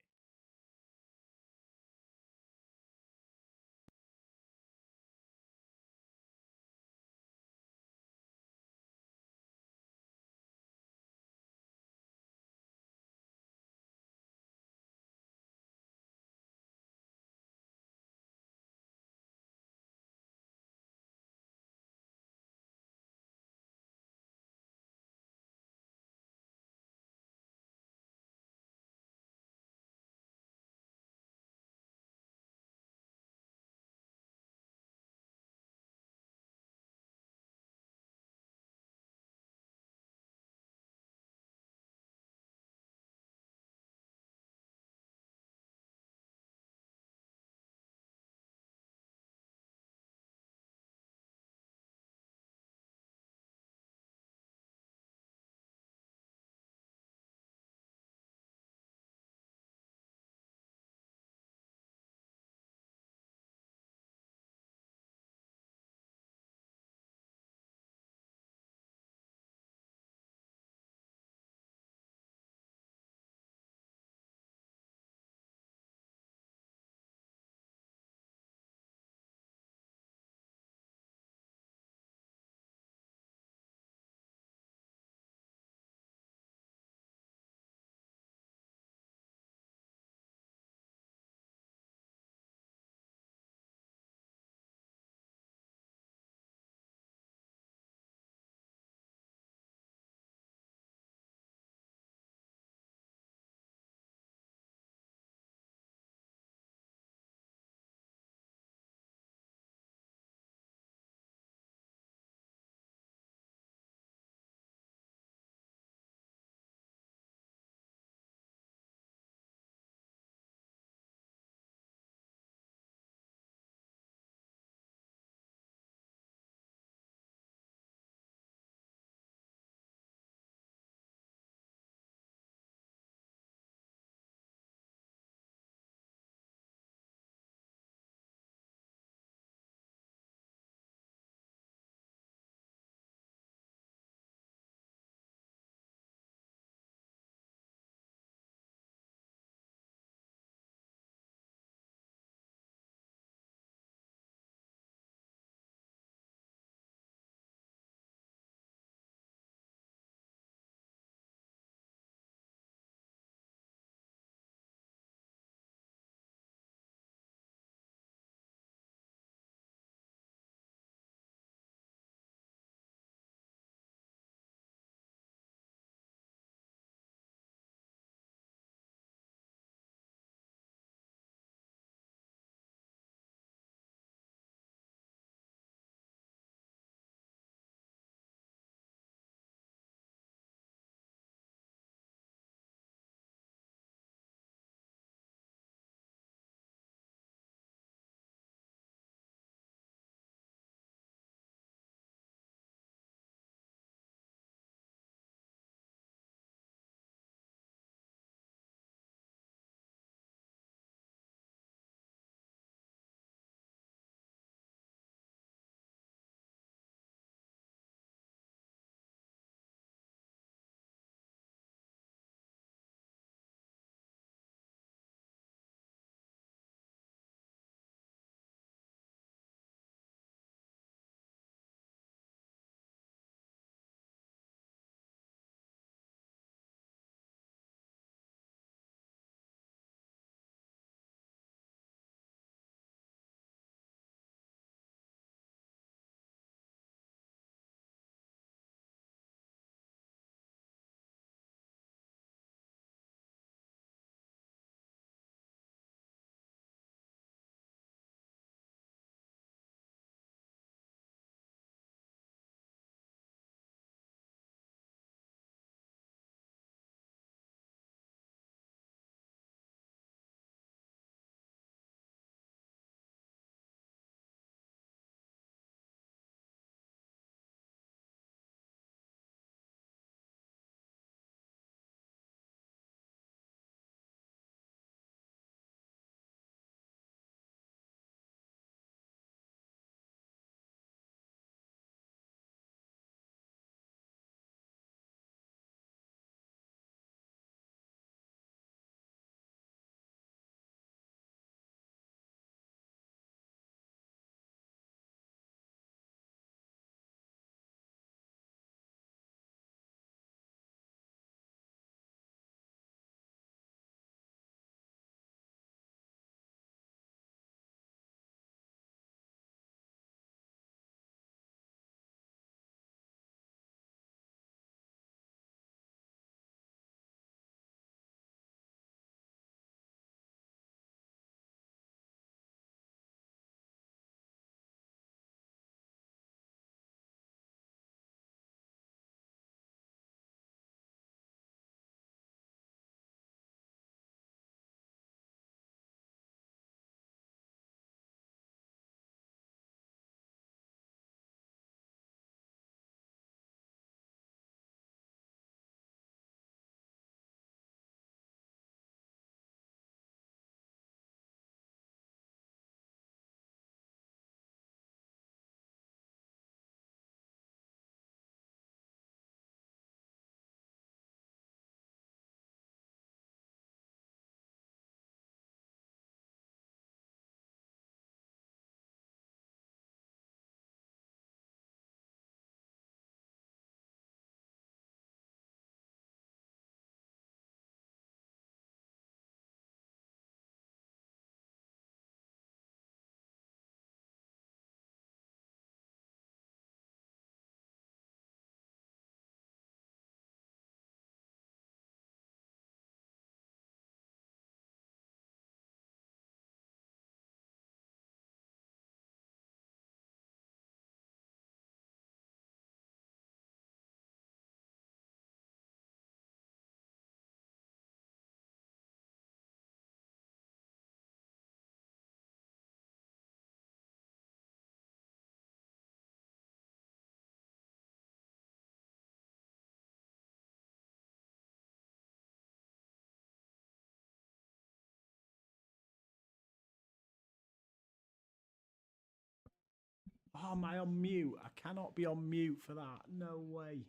S2: Oh, am I on mute? I cannot be on mute for that. No way.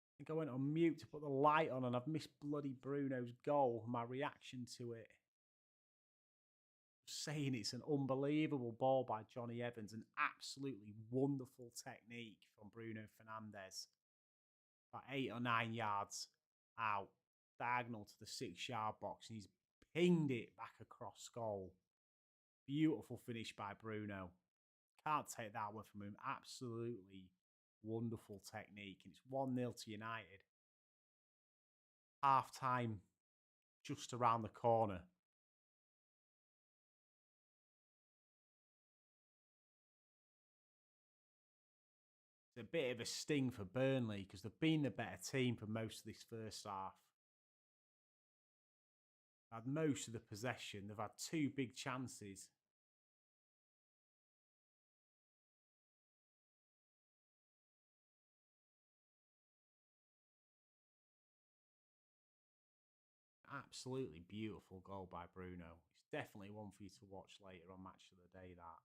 S2: I think I went on mute to put the light on and I've missed bloody Bruno's goal. My reaction to it. Saying it's an unbelievable ball by Johnny Evans. An absolutely wonderful technique from Bruno Fernandes. About 8 or 9 yards out. Diagonal to the 6-yard box. And he's pinged it back across goal. Beautiful finish by Bruno. Can't take that away from him. Absolutely wonderful technique. And it's 1-0 to United. Half time just around the corner. It's a bit of a sting for Burnley because they've been the better team for most of this first half. Had most of the possession. They've had 2 big chances. Absolutely beautiful goal by Bruno. It's definitely one for you to watch later on Match of the Day, that.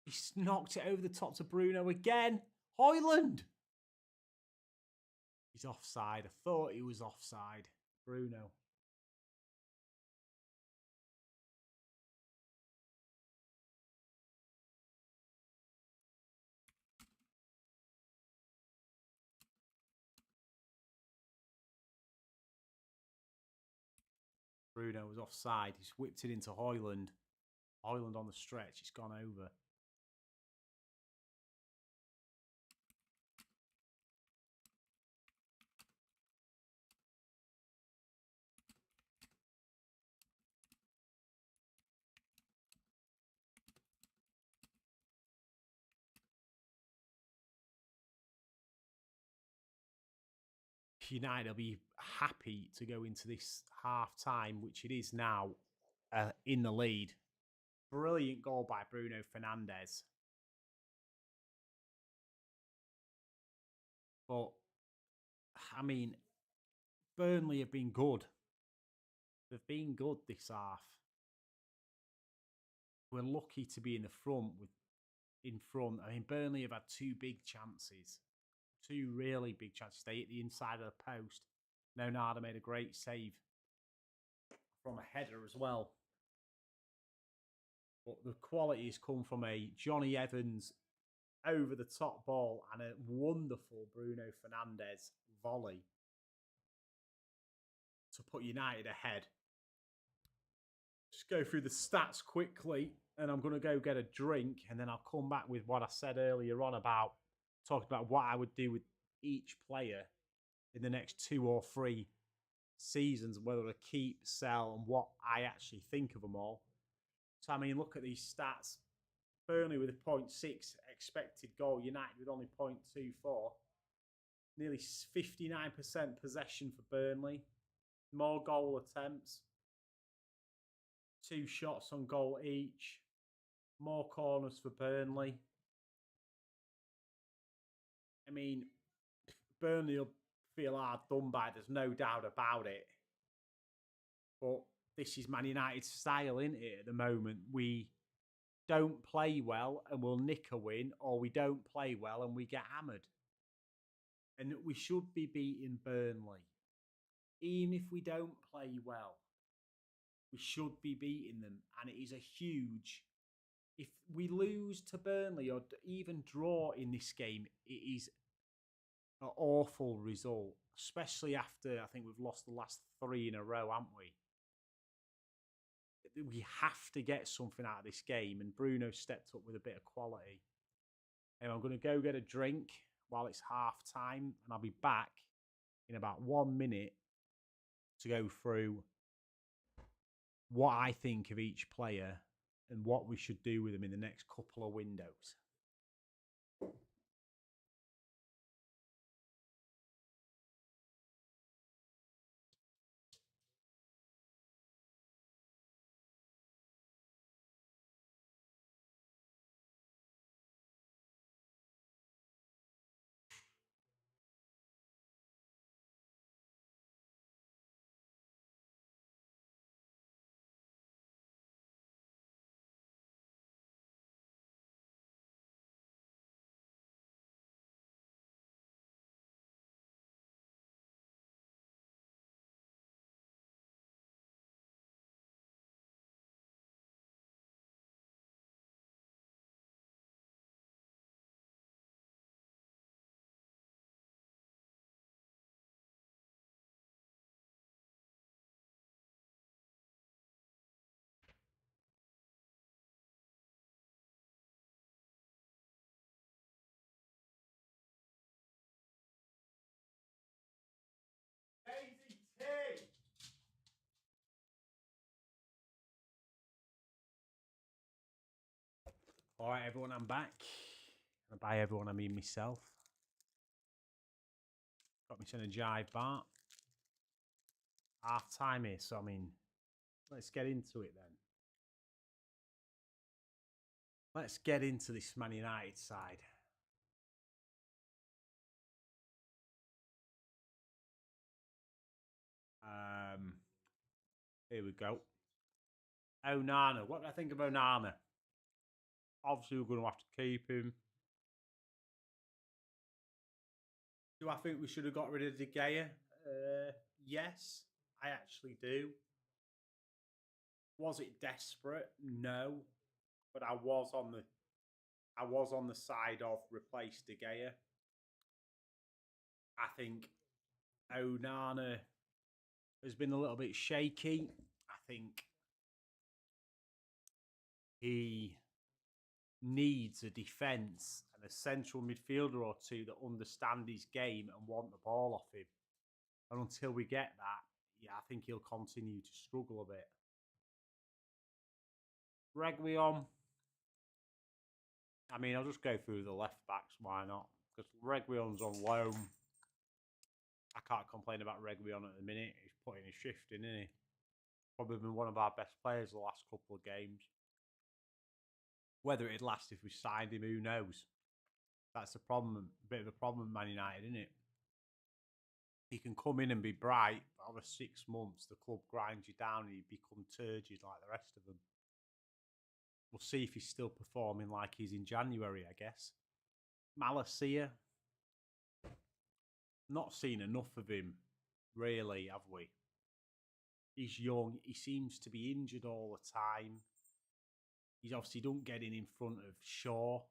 S2: He's knocked it over the top to Bruno again. Højlund! He's offside. I thought he was offside. Bruno. Bruno was offside. He's whipped it into Højlund. Højlund on the stretch. It's gone over. United will be happy to go into this half time, which it is now, in the lead. Brilliant goal by Bruno Fernandes. But, I mean, Burnley have been good. They've been good this half. We're lucky to be in the front. I mean, Burnley have had 2 big chances. 2 really big chances. They hit the inside of the post. Leonardo made a great save from a header as well. But the quality has come from a Johnny Evans over the top ball and a wonderful Bruno Fernandes volley to put United ahead. Just go through the stats quickly, and I'm going to go get a drink, and then I'll come back with what I said earlier on about talking about what I would do with each player in the next 2 or 3 seasons, whether to keep, sell, and what I actually think of them all. So, I mean, look at these stats. Burnley with a 0.6 expected goal, United with only 0.24. Nearly 59% possession for Burnley. More goal attempts. 2 shots on goal each. More corners for Burnley. I mean, Burnley will feel hard done by, there's no doubt about it. But this is Man United's style, isn't it, at the moment? We don't play well and we'll nick a win, or we don't play well and we get hammered. And we should be beating Burnley. Even if we don't play well, we should be beating them. And it is a huge... If we lose to Burnley or even draw in this game, it is an awful result. Especially after, I think we've lost the last 3 in a row, haven't we? We have to get something out of this game. And Bruno stepped up with a bit of quality. And I'm going to go get a drink while it's half time. And I'll be back in about 1 minute to go through what I think of each player and what we should do with them in the next couple of windows. All right, everyone, I'm back. And by everyone, I mean myself. Got me to a jive bar. Half time here, so I mean, let's get into it then. Let's get into this Man United side. Here we go. Onana. What do I think of Onana? Obviously, we're going to have to keep him. Do I think we should have got rid of De Gea? Yes, I actually do. Was it desperate? No, but I was on the side of replace De Gea. I think Onana has been a little bit shaky. I think he needs a defence and a central midfielder or two that understand his game and want the ball off him. And until we get that, yeah, I think he'll continue to struggle a bit. Reguilon. I mean, I'll just go through the left backs. Why not? Because Reguilon's on loan. I can't complain about Reguilon at the minute. He's putting his shift in, isn't he? Probably been one of our best players the last couple of games. Whether it'd last if we signed him, who knows? That's a problem, a bit of a problem, Man United, isn't it? He can come in and be bright, but over 6 months, the club grinds you down and you become turgid like the rest of them. We'll see if he's still performing like he's in January, I guess. Malacia. Not seen enough of him, really, have we? He's young. He seems to be injured all the time. He's obviously don't get in front of Shaw.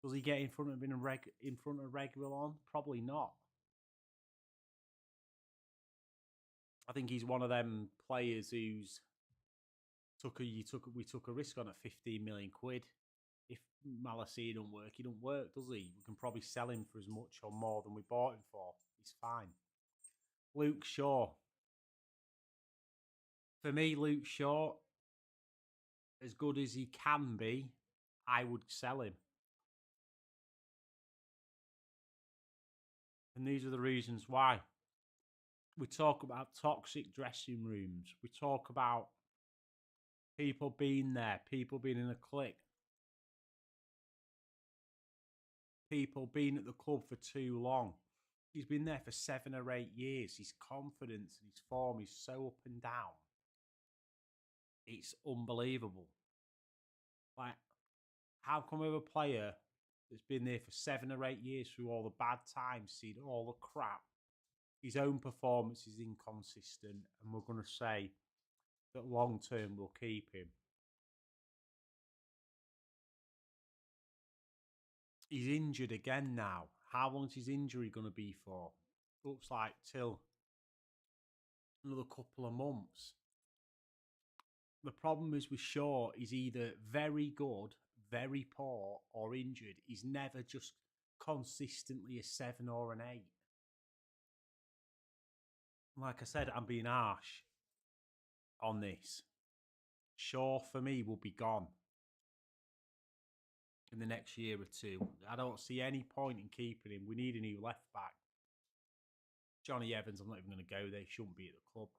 S2: Does he get in front of Reguilon? Probably not. I think he's one of them players who's we took a risk on at 15 million quid. If Malacia don't work, he don't work, does he? We can probably sell him for as much or more than we bought him for. He's fine. Luke Shaw. For me, Luke Shaw, as good as he can be, I would sell him. And these are the reasons why. We talk about toxic dressing rooms. We talk about people being there, people being in a clique, people being at the club for too long. He's been there for 7 or 8 years. His confidence and his form is so up and down. It's unbelievable. Like, how come we have a player that's been there for 7 or 8 years through all the bad times, seen all the crap, his own performance is inconsistent, and we're going to say that long term we'll keep him? He's injured again now. How long is his injury going to be for? Looks like till another couple of months. The problem is with Shaw, he's either very good, very poor, or injured. He's never just consistently a 7 or an 8. Like I said, I'm being harsh on this. Shaw, for me, will be gone in the next year or two. I don't see any point in keeping him. We need a new left back. Johnny Evans, I'm not even going to go there. He shouldn't be at the club.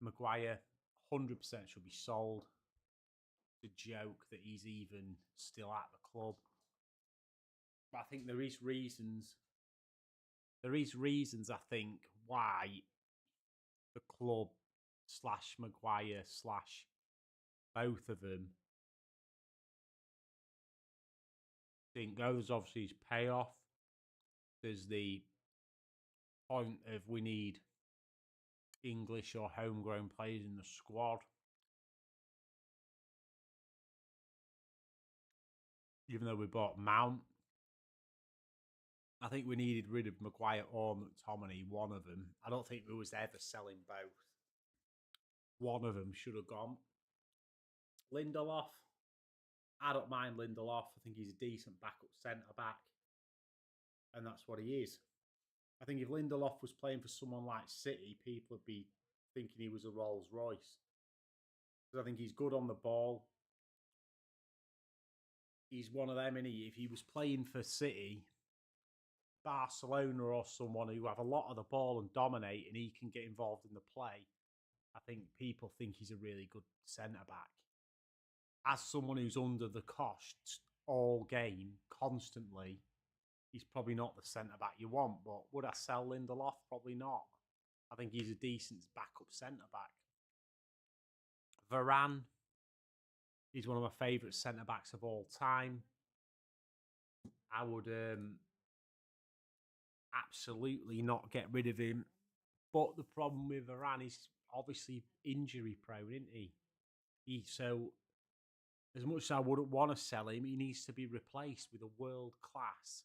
S2: Maguire, 100% should be sold. The joke that he's even still at the club. But I think there is reasons. There is reasons, I think, why the club / Maguire / both of them didn't go. There's obviously his payoff. There's the point of we need English or homegrown players in the squad. Even though we bought Mount, I think we needed rid of Maguire or McTominay, one of them. I don't think we was ever selling both. One of them should have gone. Lindelof, I don't mind Lindelof. I think he's a decent backup centre-back. And that's what he is. I think if Lindelof was playing for someone like City, people would be thinking he was a Rolls Royce. Because I think he's good on the ball.
S1: he's one of them, and if he was playing for City, Barcelona, or someone who have a lot of the ball and dominate, and he can get involved in the play, I think people think he's a really good centre back. As someone who's under the cost all game, constantly, he's probably not the centre back you want. But would I sell Lindelof? Probably not. I think he's a decent backup centre back. Varane, he's one of my favourite centre backs of all time. I would absolutely not get rid of him. But the problem with Varane is obviously injury prone, isn't he? So as much as I wouldn't want to sell him, he needs to be replaced with a world class.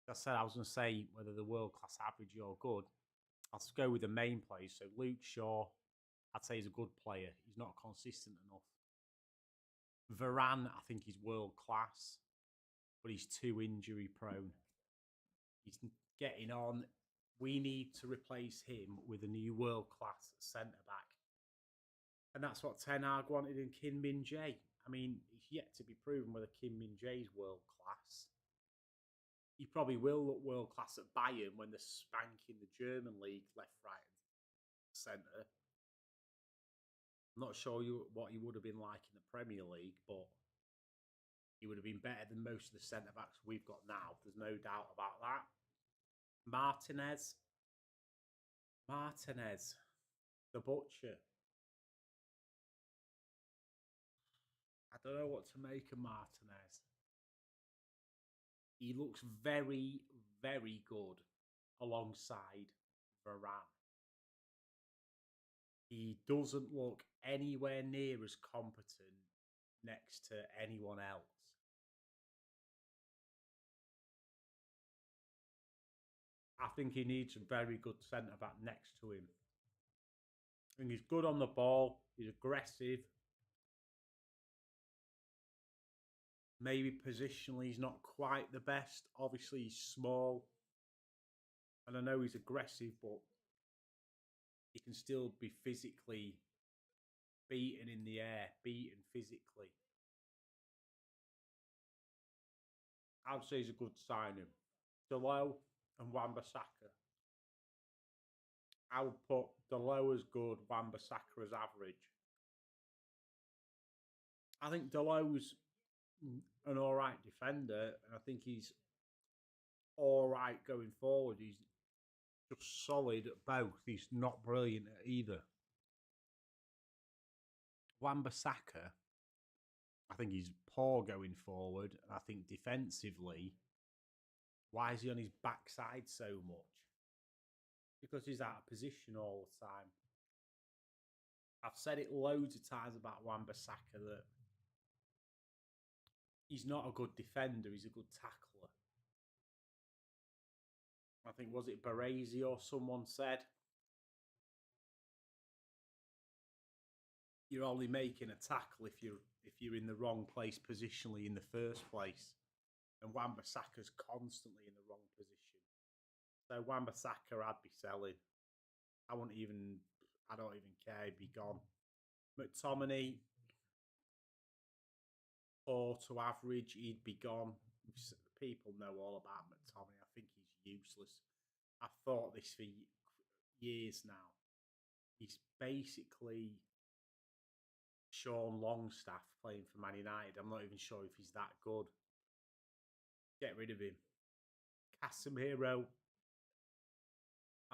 S1: As I said, I was going to say whether the world class average or good. I'll go with the main players. So Luke Shaw, I'd say he's a good player. He's not consistent enough. Varane, I think he's world class, but he's too injury prone. He's getting on. We need to replace him with a new world class centre back. And that's what Ten Hag wanted in Kim Min Jae. I mean, it's yet to be proven whether Kim Min Jae's world class. He probably will look world class at Bayern when they're spanking the German league left, right, and centre. I'm not sure what he would have been like in the Premier League, but he would have been better than most of the centre backs we've got now. There's no doubt about that. Martinez, the butcher. I don't know what to make of Martinez. He looks very, very good alongside Varane. He doesn't look anywhere near as competent next to anyone else. I think he needs a very good centre-back next to him. I think he's good on the ball. He's aggressive. Maybe positionally he's not quite the best. Obviously he's small. And I know he's aggressive, but he can still be physically beaten in the air, beaten physically. I'd say he's a good signing. Delo and Wan-Bissaka. I would put Delo as good, Wan-Bissaka as average. I think Delo's an all right defender, and I think he's all right going forward. He's just solid at both. He's not brilliant at either. Wan-Bissaka, I think he's poor going forward. I think defensively, why is he on his backside so much? Because he's out of position all the time. I've said it loads of times about Wan-Bissaka that he's not a good defender, he's a good tackler. I think, was it Baresi or someone said, you're only making a tackle if you're in the wrong place positionally in the first place. And Wan-Bissaka's constantly in the wrong position. So Wan-Bissaka, I'd be selling. I don't even care, he'd be gone. McTominay, poor to average, he'd be gone. People know all about McTominay. I think he's useless. I've thought this for years now. He's basically Sean Longstaff playing for Man United. I'm not even sure if he's that good. Get rid of him. Casemiro,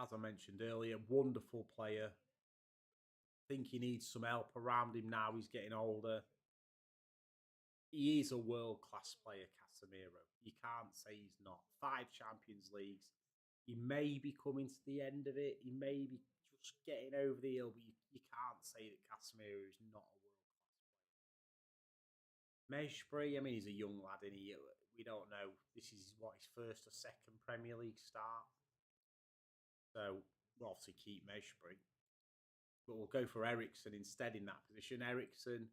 S1: as I mentioned earlier, wonderful player. I think he needs some help around him now. He's getting older. He is a world-class player, Casemiro. You can't say he's not. 5 Champions Leagues. He may be coming to the end of it. He may be just getting over the hill, but you can't say that Casemiro is not a world-class player. Mejbri, I mean, he's a young lad, and we don't know. This is his first or second Premier League start. So we'll obviously keep Mejbri. But we'll go for Eriksen instead in that position. Eriksen,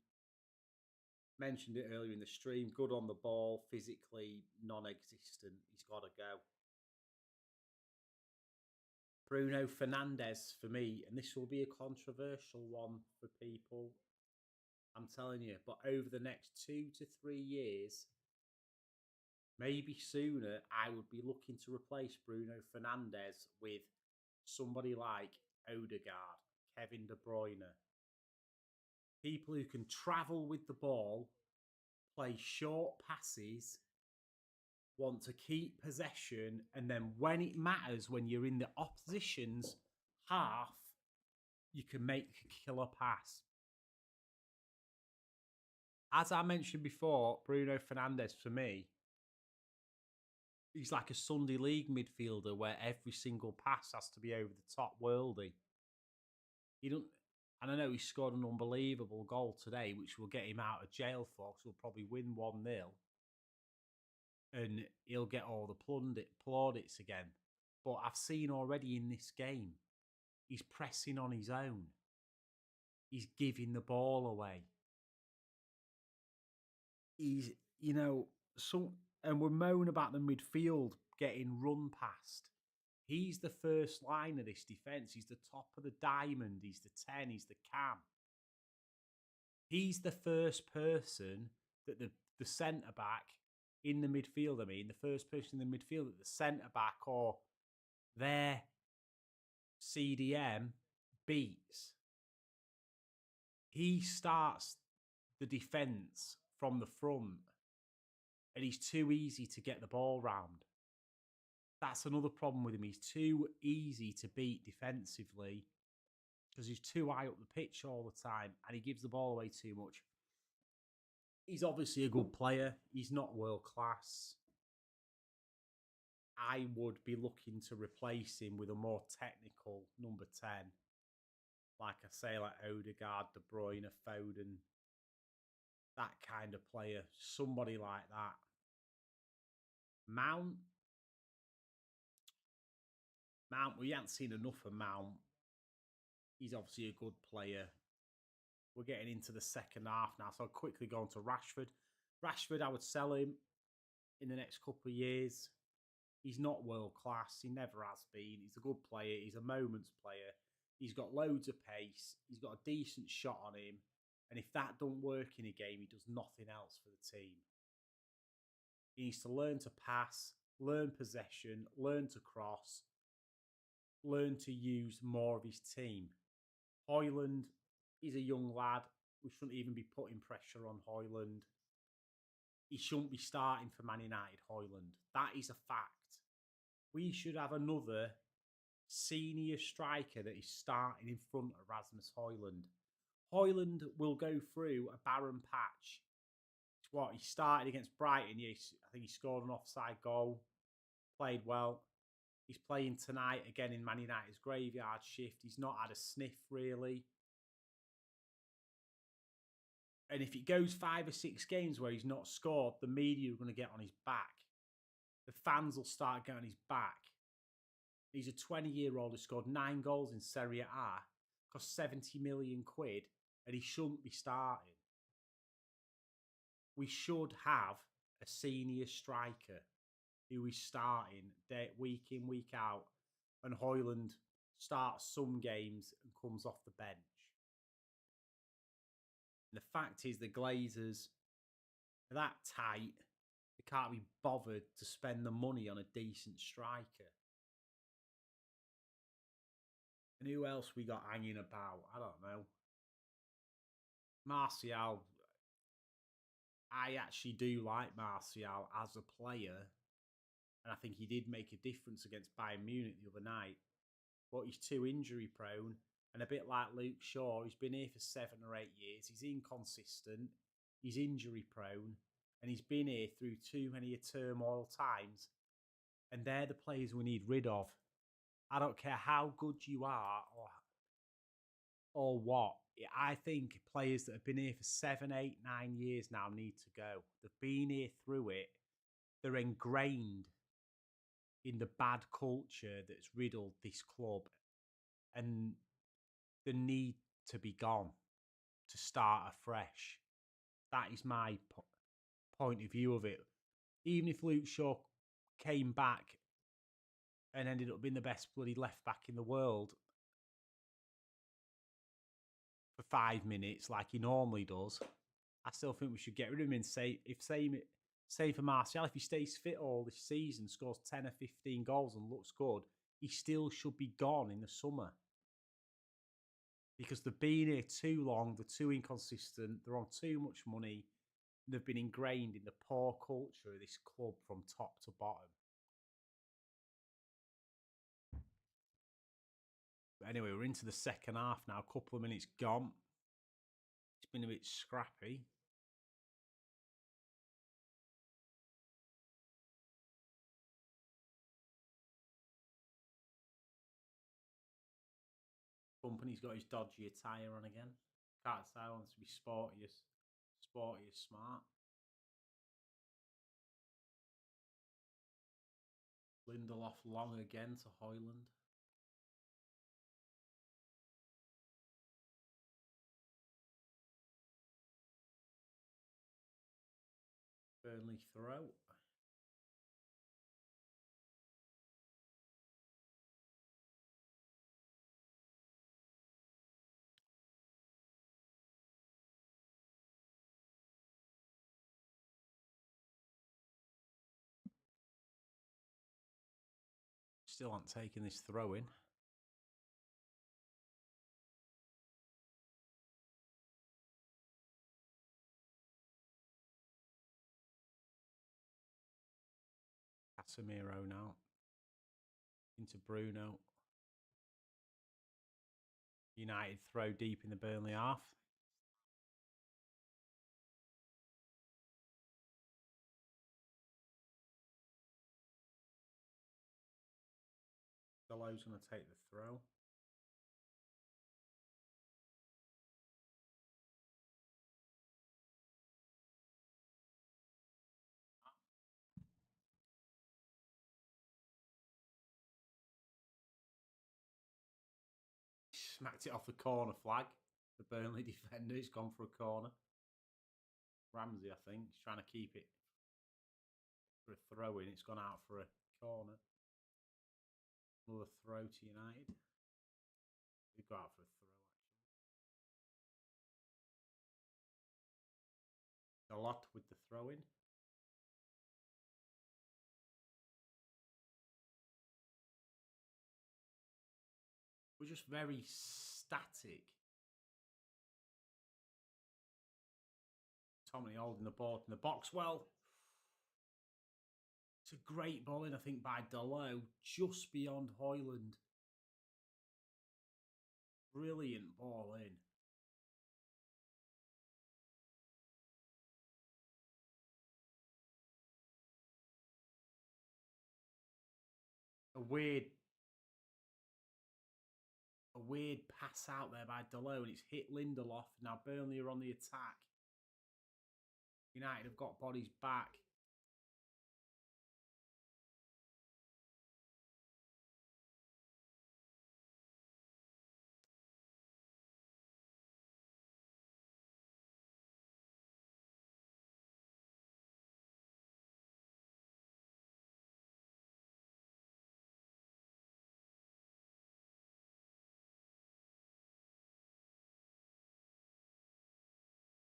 S1: mentioned it earlier in the stream, good on the ball, physically non-existent. He's got to go. Bruno Fernandes for me, and this will be a controversial one for people, I'm telling you, but over the next 2 to 3 years, maybe sooner, I would be looking to replace Bruno Fernandes with somebody like Odegaard, Kevin De Bruyne. People who can travel with the ball, play short passes, want to keep possession, and then when it matters, when you're in the opposition's half, you can make a killer pass. As I mentioned before, Bruno Fernandes, for me, he's like a Sunday League midfielder where every single pass has to be over the top worldy. He don't, and I know he scored an unbelievable goal today, which will get him out of jail for, because he'll probably win 1-0. And he'll get all the plaudits again. But I've seen already in this game, he's pressing on his own. He's giving the ball away. He's, and we're moaning about the midfield getting run past. He's the first line of this defence. He's the top of the diamond. He's the 10. He's the cam. He's the first person that the centre-back in the midfield, the first person in the midfield that the centre-back or their CDM beats. He starts the defence from the front and he's too easy to get the ball round. That's another problem with him. He's too easy to beat defensively because he's too high up the pitch all the time and he gives the ball away too much. He's obviously a good player. He's not world class. I would be looking to replace him with a more technical number 10. Like I say, like Odegaard, De Bruyne, Foden. That kind of player. Somebody like that. Mount, we haven't seen enough of Mount. He's obviously a good player. We're getting into the second half now, so I'll quickly go on to Rashford. Rashford, I would sell him in the next couple of years. He's not world class. He never has been. He's a good player. He's a moments player. He's got loads of pace. He's got a decent shot on him. And if that don't work in a game, he does nothing else for the team. He needs to learn to pass, learn possession, learn to cross, learn to use more of his team. Højlund, he's a young lad. We shouldn't even be putting pressure on Højlund. He shouldn't be starting for Man United, Højlund. That is a fact. We should have another senior striker that is starting in front of Rasmus Højlund. Højlund will go through a barren patch. It's what he started against Brighton. I think he scored an offside goal. Played well. He's playing tonight again in Man United's graveyard shift. He's not had a sniff, really. And if it goes 5 or 6 games where he's not scored, the media are going to get on his back. The fans will start getting on his back. He's a 20-year-old who scored 9 goals in Serie A, cost 70 million quid, and he shouldn't be starting. We should have a senior striker who is starting week in, week out, and Højlund starts some games and comes off the bench. And the fact is the Glazers are that tight, they can't be bothered to spend the money on a decent striker. And who else we got hanging about? I don't know. Martial. I actually do like Martial as a player. And I think he did make a difference against Bayern Munich the other night. But he's too injury prone. And a bit like Luke Shaw, he's been here for 7 or 8 years. He's inconsistent. He's injury prone. And he's been here through too many turmoil times. And they're the players we need rid of. I don't care how good you are or what. I think players that have been here for 7, 8, 9 years now need to go. They've been here through it. They're ingrained in the bad culture that's riddled this club. And they need to be gone to start afresh. That is my point of view of it. Even if Luke Shaw came back and ended up being the best bloody left back in the world for 5 minutes like he normally does, I still think we should get rid of him and say
S2: Same for Martial. If he stays fit all this season, scores 10 or 15 goals and looks good, he still should be gone in the summer. Because they've been here too long, they're too inconsistent, they're on too much money, and they've been ingrained in the poor culture of this club from top to bottom. But anyway, we're into the second half now, a couple of minutes gone. It's been a bit scrappy. Company's got his dodgy attire on again. Cartstyle wants to be sporty as smart. Lindelof long again to Højlund. Burnley throw. Still aren't taking this throw in. Casemiro now. Into Bruno. United throw deep in the Burnley half. Gallo's going to take the throw. Smacked it off the corner flag. The Burnley defender has gone for a corner. Ramsey, I think, is trying to keep it for a throw in. It's gone out for a corner. Another throw to United. They go out for a throw, actually. A lot with the throw in. We're just very static. Tommy holding the ball in the box. Well, it's a great ball in, I think, by Delo, just beyond Højlund. Brilliant ball in. A weird pass out there by Delo, and it's hit Lindelof. Now Burnley are on the attack. United have got bodies back.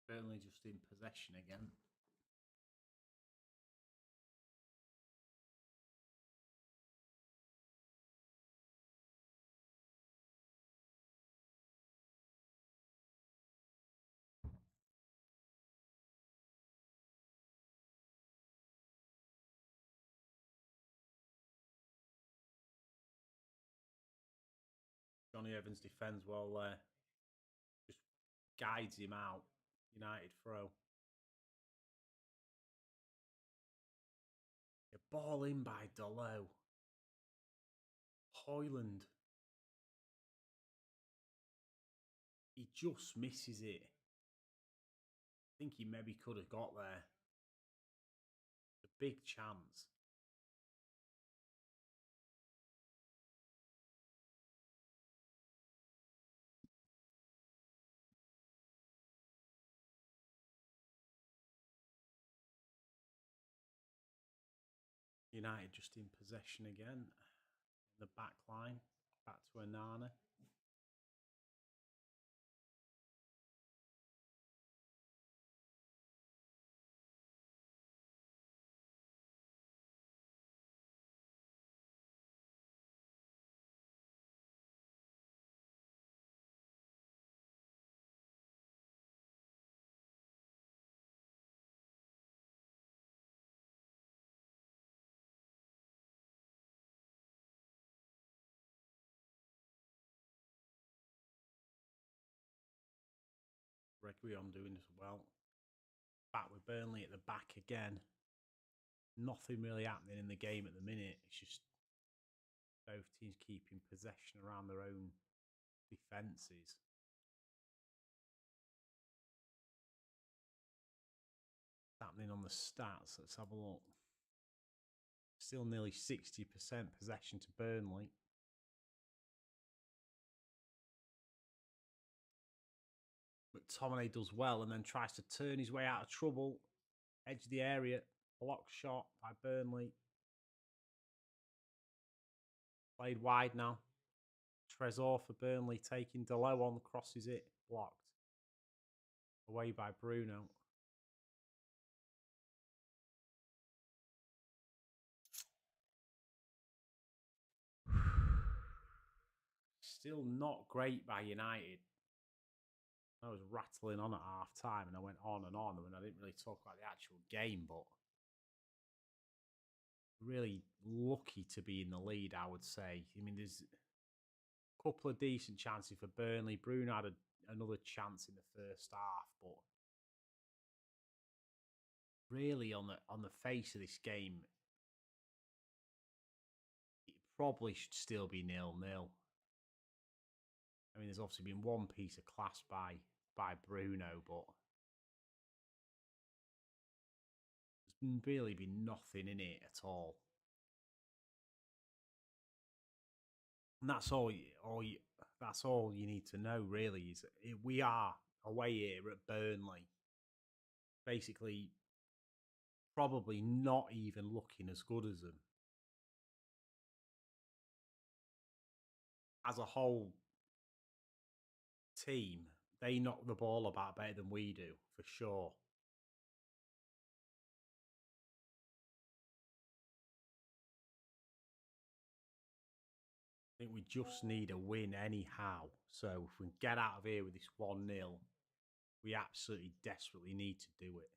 S2: Burnley just in possession again. Johnny Evans defends well there. Just guides him out. United throw. A ball in by Delo. Højlund. He just misses it. I think he maybe could have got there. A big chance. United just in possession again. In the back line. Back to Onana. Reguilon doing as well. Back with Burnley at the back again. Nothing really happening in the game at the minute. It's just both teams keeping possession around their own defences. Happening on the stats. Let's have a look. Still nearly 60% possession to Burnley. McTominay does well and then tries to turn his way out of trouble. Edge of the area. Block shot by Burnley. Played wide now. Trezor for Burnley taking Delo on, crosses it. Blocked. Away by Bruno. Still not great by United. I was rattling on at half time and I went on and I didn't really talk about the actual game, but really lucky to be in the lead, I would say. I mean, there's a couple of decent chances for Burnley. Bruno had another chance in the first half, but really on the face of this game, it probably should still be 0-0. I mean, there's obviously been one piece of class by Bruno, but there's really been nothing in it at all. And that's all you need to know, really, is we are away here at Burnley. Basically, probably not even looking as good as them. As a whole team, they knock the ball about better than we do, for sure. I think we just need a win anyhow. So if we can get out of here with this 1-0, we absolutely desperately need to do it.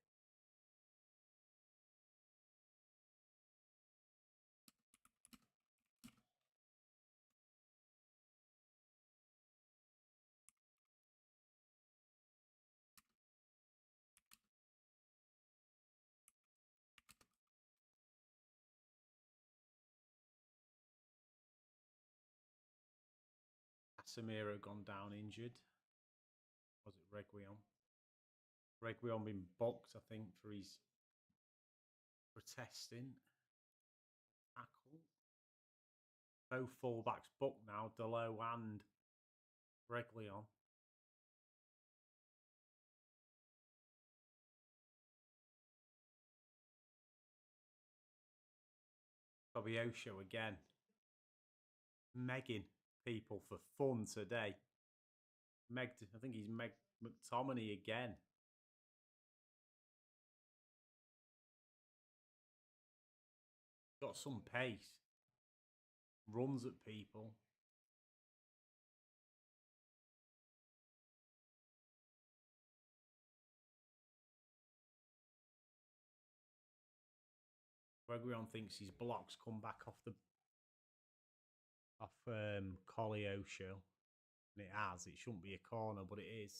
S2: Casemiro gone down injured. Was it Reguilon? Reguilon been booked, I think, for his protesting tackle. Both fullbacks booked now, Delo and Reguilon. Fabio again. Megging people for fun today. I think he's Meg McTominay again. Got some pace. Runs at people. Reguilon thinks his blocks come back off Koleosho. And it has. It shouldn't be a corner, but it is.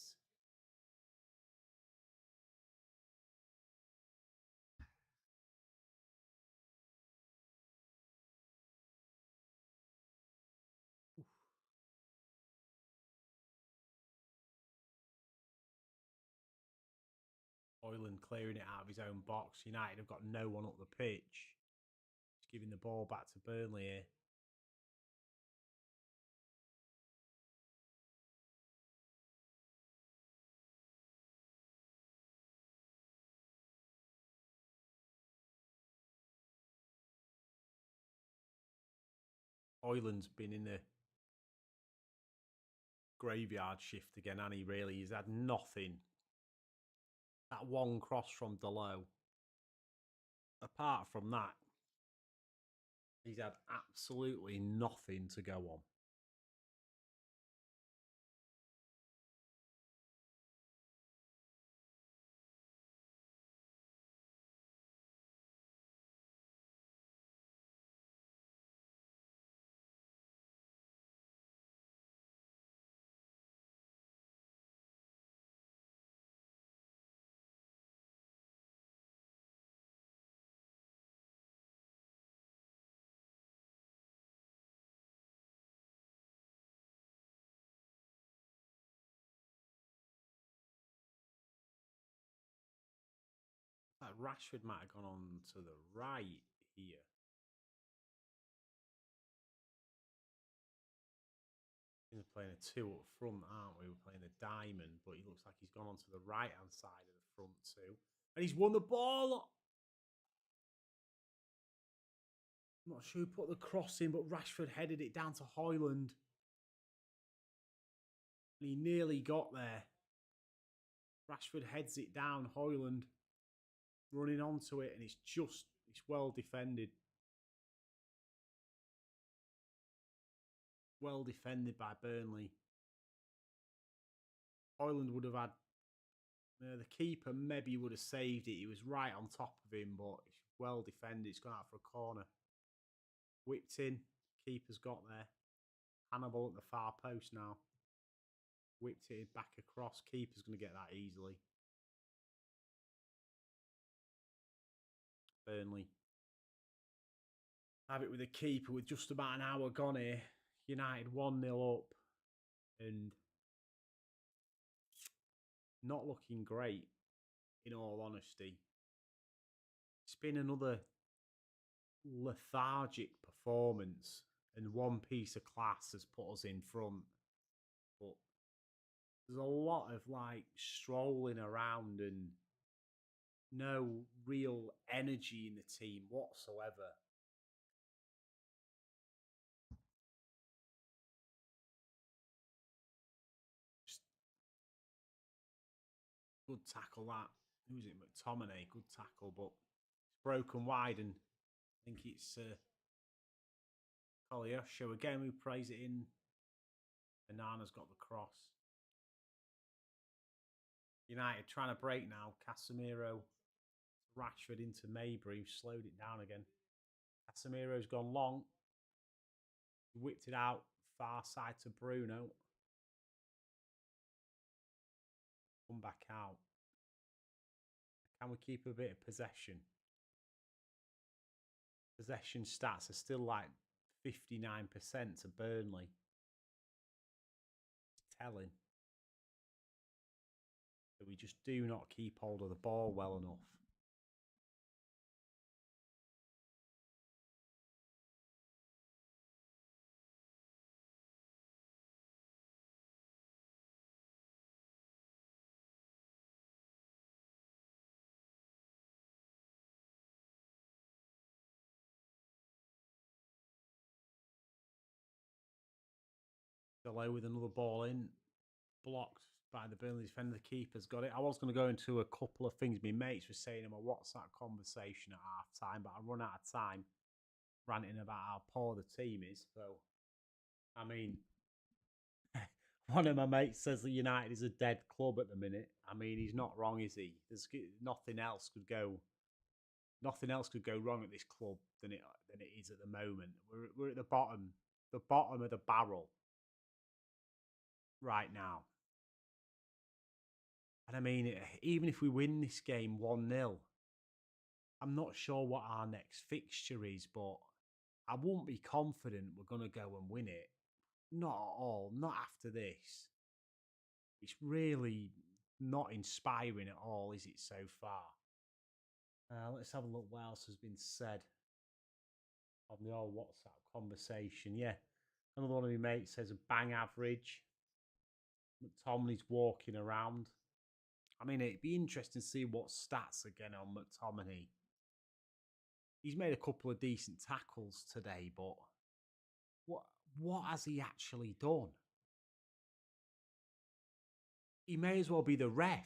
S2: Højlund clearing it out of his own box. United have got no one up the pitch. Just giving the ball back to Burnley here. Højlund's been in the graveyard shift again, and he really has had nothing. That one cross from Delo. Apart from that, he's had absolutely nothing to go on. Rashford might have gone on to the right here. We're playing a 2 up front, aren't we? We're playing a diamond, but he looks like he's gone on to the right-hand side of the front 2. And he's won the ball. I'm not sure who put the cross in, but Rashford headed it down to Højlund. And he nearly got there. Rashford heads it down. Højlund running onto it, and it's well defended. Well defended by Burnley. Højlund would have had... the keeper maybe would have saved it. He was right on top of him, but it's well defended. It's gone out for a corner. Whipped in. Keeper's got there. Hannibal at the far post now. Whipped it back across. Keeper's going to get that easily. Burnley have it with the keeper with just about an hour gone here. United 1-0 up. And not looking great, in all honesty. It's been another lethargic performance, and one piece of class has put us in front. But there's a lot of strolling around and no real energy in the team whatsoever. Just good tackle that. Who's it? McTominay. Good tackle, but it's broken wide, and I think it's Kolyosho again who plays it in. Banana's got the cross. United trying to break now. Casemiro, Rashford into Mabry, who slowed it down again. Casemiro's gone long. He whipped it out far side to Bruno. Come back out. Can we keep a bit of possession? Possession stats are still 59% to Burnley. It's telling. But we just do not keep hold of the ball well enough. Delay with another ball in. Blocked by the Burnley defender. The keeper's got it. I was going to go into a couple of things my mates were saying in my WhatsApp conversation at half time, but I run out of time ranting about how poor the team is. So, I mean, one of my mates says that United is a dead club at the minute. I mean, he's not wrong, is he? There's nothing else could go. Nothing else could go wrong at this club than it is at the moment. We're at the bottom of the barrel right now. And I mean, even if we win this game 1-0, I'm not sure what our next fixture is, but I won't be confident we're going to go and win it. Not at all. Not after this. It's really not inspiring at all, is it, so far? Let's have a look what else has been said on the old WhatsApp conversation. Yeah, another one of my mates says a bang average. McTominay's walking around. I mean, it'd be interesting to see what stats again on McTominay. He's made a couple of decent tackles today, but what has he actually done? He may as well be the ref.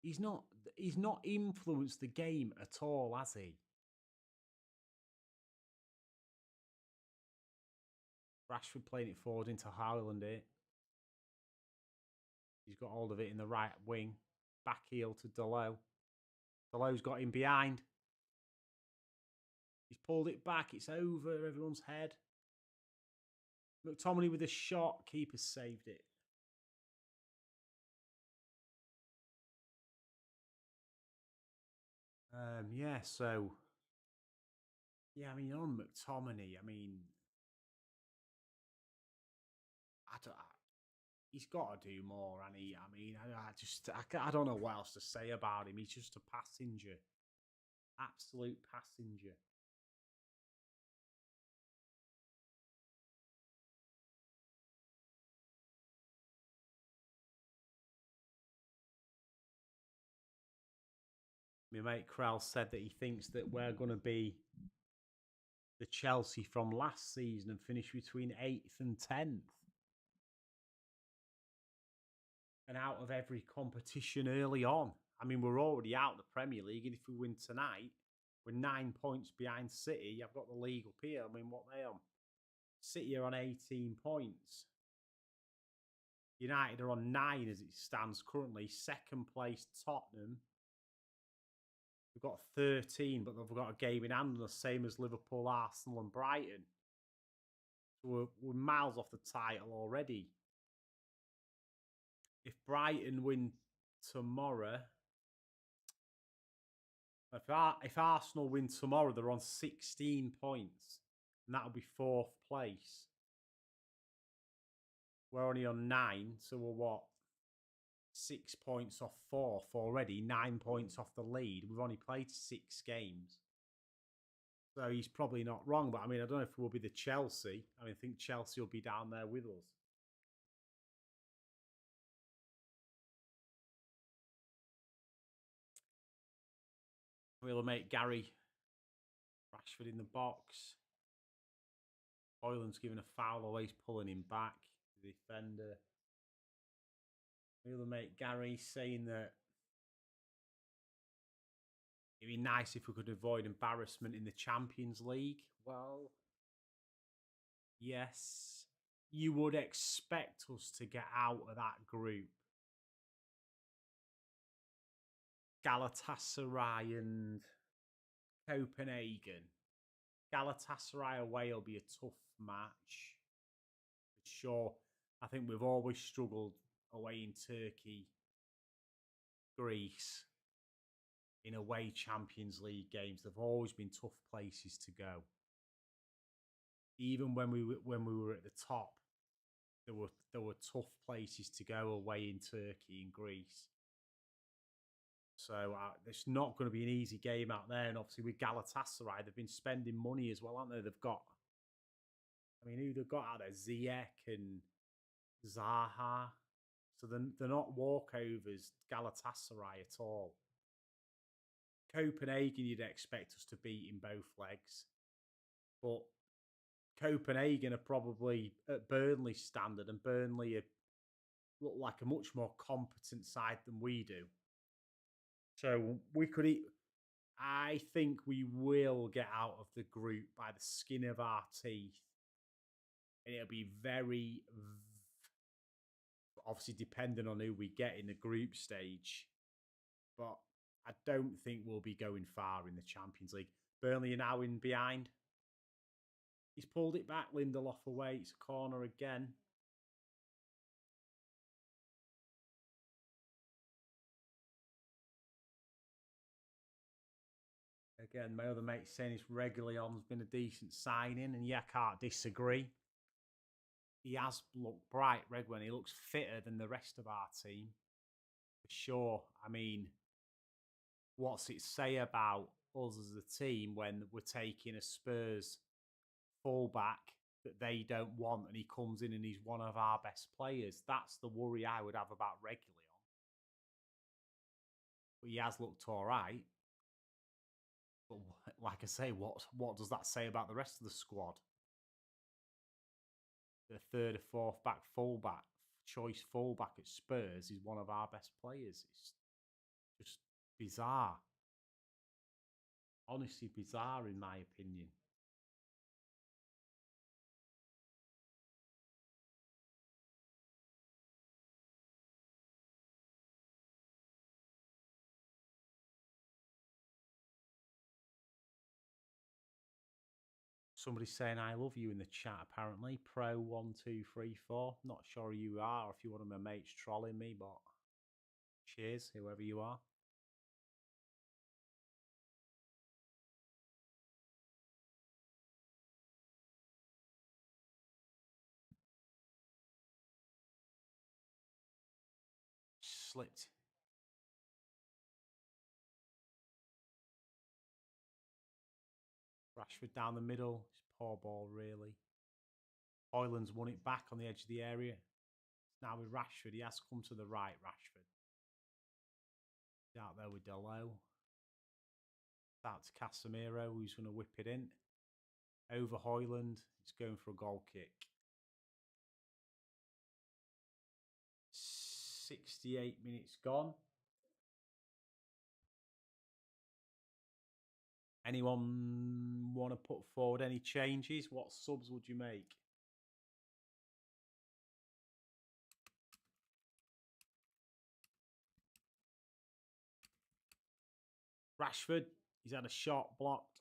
S2: He's not influenced the game at all, has he? Rashford playing it forward into Højlund here. He's got hold of it in the right wing. Back heel to Delo. Delo's got him behind. He's pulled it back. It's over everyone's head. McTominay with a shot. Keeper saved it. Yeah, so... Yeah, I mean, on McTominay, I mean... he's got to do more. And I don't know what else to say about him. He's just a passenger, absolute passenger. My mate Krell said that he thinks that we're going to be the Chelsea from last season and finish between 8th and 10th. And out of every competition early on. I mean, we're already out of the Premier League, and if we win tonight, we're 9 points behind City. I've got the league up here. I mean, what are they on? City are on 18 points. United are on 9 as it stands currently. Second place, Tottenham. We've got 13, but they've got a game in hand, the same as Liverpool, Arsenal, and Brighton. So we're miles off the title already. If Brighton win tomorrow, if Arsenal win tomorrow, they're on 16 points, and that'll be 4th place. We're only on 9, so we're what? 6 points off 4th already, 9 points off the lead. We've only played 6 games. So he's probably not wrong, but I mean, I don't know if we'll be the Chelsea. I mean, I think Chelsea will be down there with us. We'll make Gary Rashford in the box. Boylan's giving a foul away, he's pulling him back. The defender. We'll make Gary saying that it'd be nice if we could avoid embarrassment in the Champions League. Well, yes, you would expect us to get out of that group. Galatasaray and Copenhagen. Galatasaray away will be a tough match. For sure, I think we've always struggled away in Turkey, Greece, in away Champions League games. They've always been tough places to go. Even when we were at the top, there were tough places to go away in Turkey and Greece. So it's not going to be an easy game out there. And obviously with Galatasaray, they've been spending money as well, haven't they? They've got, I mean, who they've got out there? Ziyech and Zaha. So they're not walkovers, Galatasaray at all. Copenhagen, you'd expect us to beat in both legs. But Copenhagen are probably at Burnley standard, and Burnley look like a much more competent side than we do. So we could I think we will get out of the group by the skin of our teeth. And it'll be very, obviously depending on who we get in the group stage. But I don't think we'll be going far in the Champions League. Burnley are now in behind. He's pulled it back, Lindelof away. It's a corner again. Again, my other mate's saying it's Reguilon's been a decent signing, and yeah, I can't disagree. He has looked bright, Reguilon. He looks fitter than the rest of our team, for sure. I mean, what's it say about us as a team when we're taking a Spurs fullback that they don't want, and he comes in and he's one of our best players? That's the worry I would have about Reguilon. But he has looked all right. But like I say, what does that say about the rest of the squad? The third or fourth back fullback, choice fullback at Spurs is one of our best players. It's just bizarre. Honestly bizarre in my opinion. Somebody's saying I love you in the chat apparently. Pro1234. Not sure who you are or if you're one of my mates trolling me, but cheers, whoever you are. slipped. Rashford down the middle. It's poor ball, really. Hoyland's won it back on the edge of the area. It's now with Rashford. He has come to the right, Rashford. He's out there with Delo. Out to Casemiro, who's going to whip it in. Over Hoyland. It's going for a goal kick. 68 minutes gone. Anyone want to put forward any changes? What subs would you make? Rashford, he's had a shot blocked.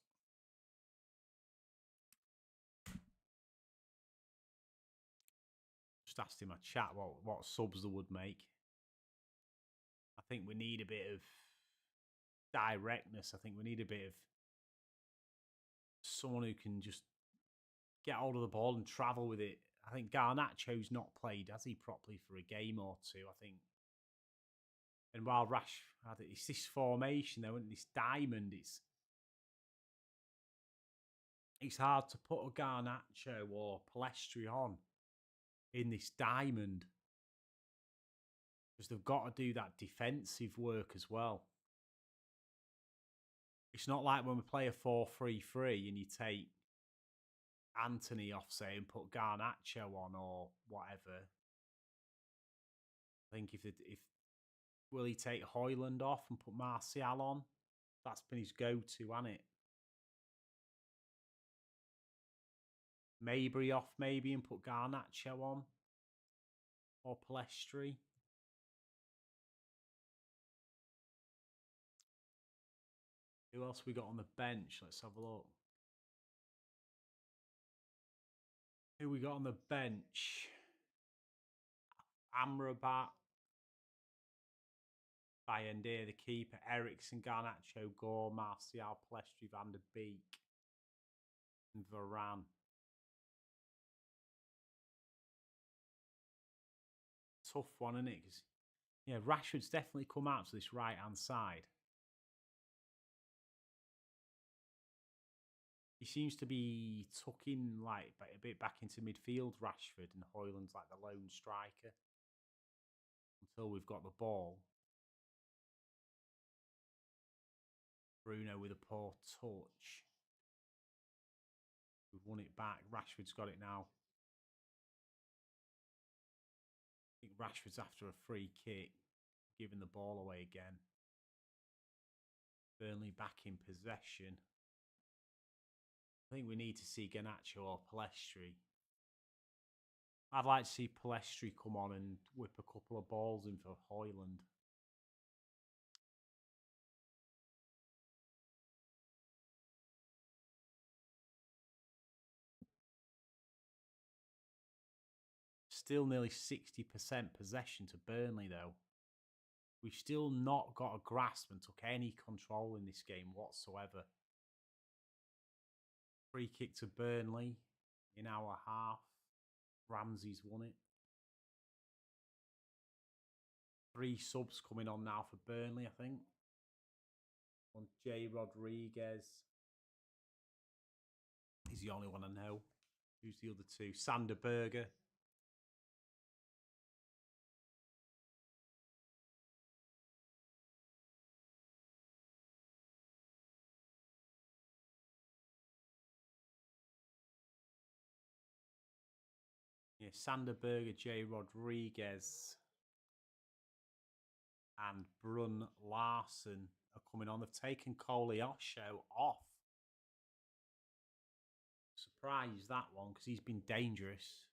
S2: Just asked him a chat what subs they would make. I think we need a bit of directness. I think we need a bit of someone who can just get hold of the ball and travel with it. I think Garnacho's not played, has he, properly for a game or two, I think. And while Rashford, it's this formation though, and this diamond, it's hard to put a Garnacho or Palestri on in this diamond. Because they've got to do that defensive work as well. It's not like when we play a 4-3-3 and you take Anthony off, say, and put Garnacho on or whatever. I think if will he take Hoyland off and put Martial on? That's been his go-to, hasn't it? Mabry off maybe and put Garnacho on. Or Palestri. Who else we got on the bench? Let's have a look. Who we got on the bench? Amrabat. Bayende, the keeper. Ericsson, Garnacho, Gore, Martial, Palestri, Van der Beek. And Varane. Tough one, isn't it? Because, yeah, Rashford's definitely come out to this right-hand side. He seems to be tucking like a bit back into midfield, Rashford, and Hoyland's like the lone striker until we've got the ball. Bruno with a poor touch. We've won it back. Rashford's got it now. I think Rashford's after a free kick, giving the ball away again. Burnley back in possession. I think we need to see Garnacho or Palestri. I'd like to see Palestri come on and whip a couple of balls in for Hoyland. Still nearly 60% possession to Burnley, though. We've still not got a grasp and took any control in this game whatsoever. Free kick to Burnley in our half. Ramsey's won it. 3 subs coming on now for Burnley, I think. On J. Rodriguez. He's the only one I know. Who's the other 2? Sander Berger. Yeah, Sander Berger, J. Rodriguez, and Brun Larson are coming on. They've taken Koleosho off. Surprised that one because he's been dangerous.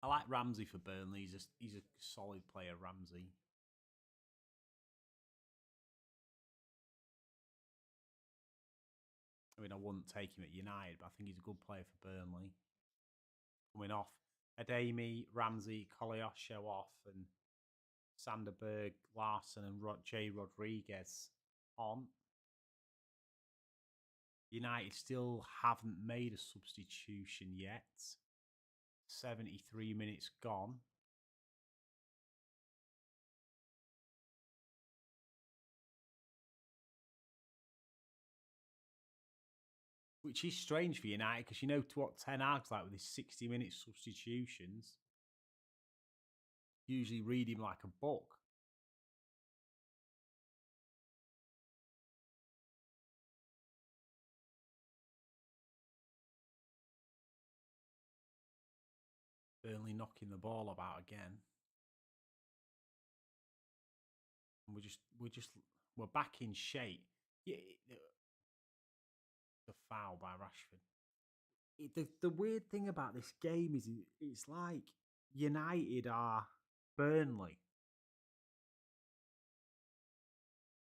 S2: I like Ramsey for Burnley. He's a solid player, Ramsey. I mean, I wouldn't take him at United, but I think he's a good player for Burnley. Coming off. Ademi, Ramsey, Koleosho off, and Sanderberg, Larson, and Jay Rodriguez on. United still haven't made a substitution yet. 73 minutes gone. Which is strange for United because you know what Ten Hag's like with his 60-minute substitutions. Usually read him like a book. Burnley knocking the ball about again. And we're back in shape. Yeah, the foul by Rashford. The weird thing about this game is it's like United are Burnley.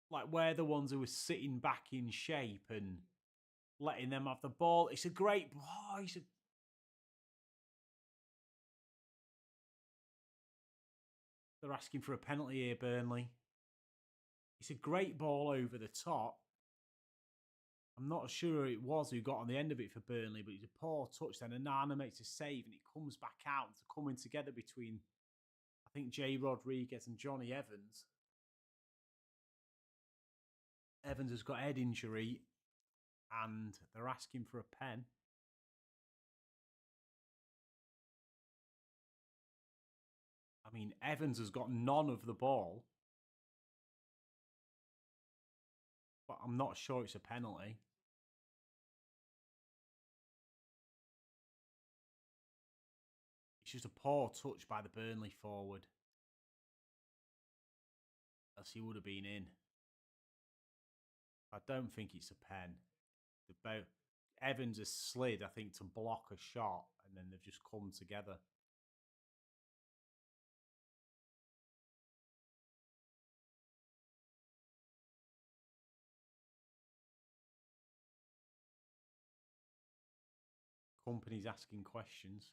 S2: Like we're the ones who are sitting back in shape and letting them have the ball. It's a great... They're asking for a penalty here, Burnley. It's a great ball over the top. I'm not sure it was who got on the end of it for Burnley, but it's a poor touch. Then Onana makes a save and it comes back out. It's coming together between, I think, Jay Rodriguez and Johnny Evans. Evans has got head injury and they're asking for a pen. I mean, Evans has got none of the ball. But I'm not sure it's a penalty. It's just a poor touch by the Burnley forward. Else he would have been in. I don't think it's a pen. Evans has slid, I think, to block a shot, and then they've just come together. Company's asking questions.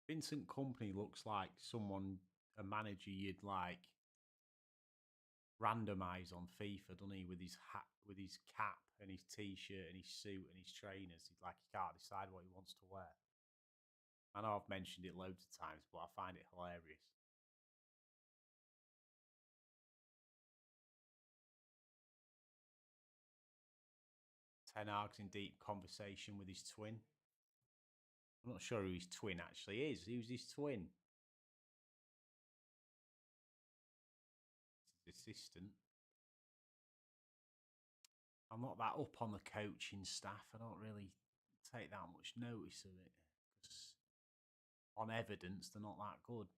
S2: Vincent Kompany looks like a manager you'd like randomise on FIFA, doesn't he? With his hat, with his cap and his t-shirt and his suit and his trainers. He's like he can't decide what he wants to wear. I know I've mentioned it loads of times, but I find it hilarious. Ten Hag's in deep conversation with his twin. I'm not sure who his twin actually is. Who's his twin? His assistant. I'm not that up on the coaching staff. I don't really take that much notice of it. Because on evidence, they're not that good.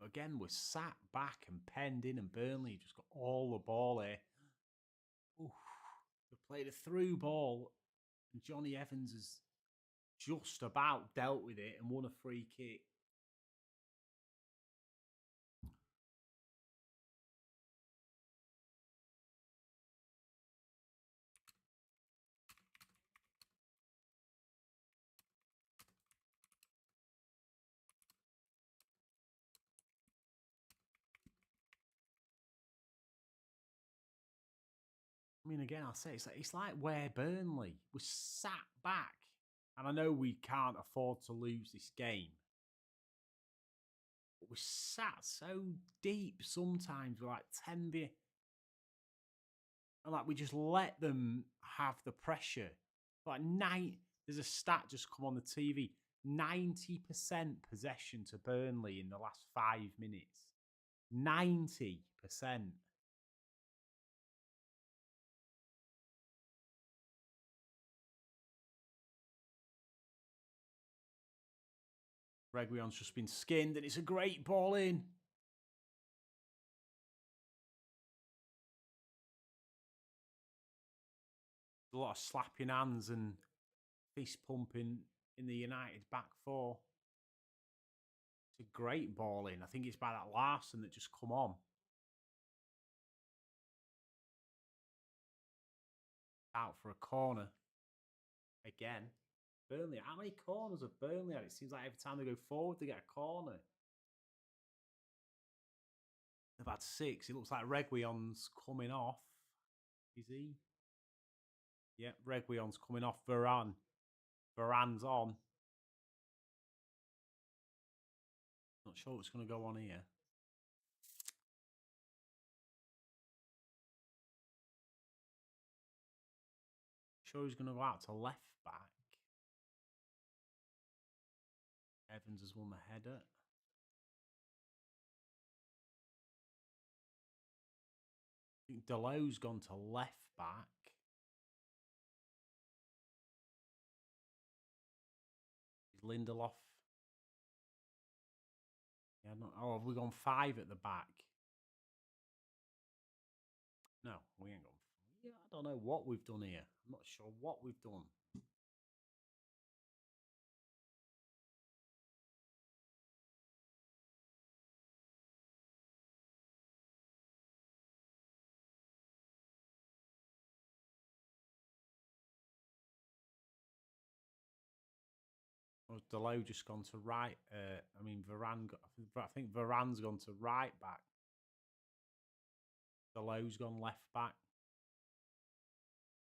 S2: Again, we're sat back and penned in, and Burnley just got all the ball here. Oof. They played a through ball, and Johnny Evans has just about dealt with it and won a free kick. I mean, again, I'll say it's like where Burnley was sat back. And I know we can't afford to lose this game. But we're sat so deep sometimes. We're like 10 beer. And like we just let them have the pressure. Like there's a stat just come on the TV. 90% possession to Burnley in the last 5 minutes. 90%. Reguilon's just been skinned and it's a great ball in. A lot of slapping hands and fist pumping in the United back four. It's a great ball in. I think it's by that Larson that just come on. Out for a corner. Again. Burnley. How many corners have Burnley had? It seems like every time they go forward, they get a corner. They've had 6. It looks like Reguilon's coming off. Is he? Yeah, Reguilon's coming off Varane. Varane's on. Not sure what's going to go on here. Sure he's going to go out to left back. Evans has won the header. I think Delow's gone to left back. Is Lindelof? Yeah, have we gone 5 at the back? No, we ain't gone. Yeah, I don't know what we've done here. I'm not sure what we've done. Or Delow just gone to right. Varane. I think Varane's gone to right back. Delow's gone left back.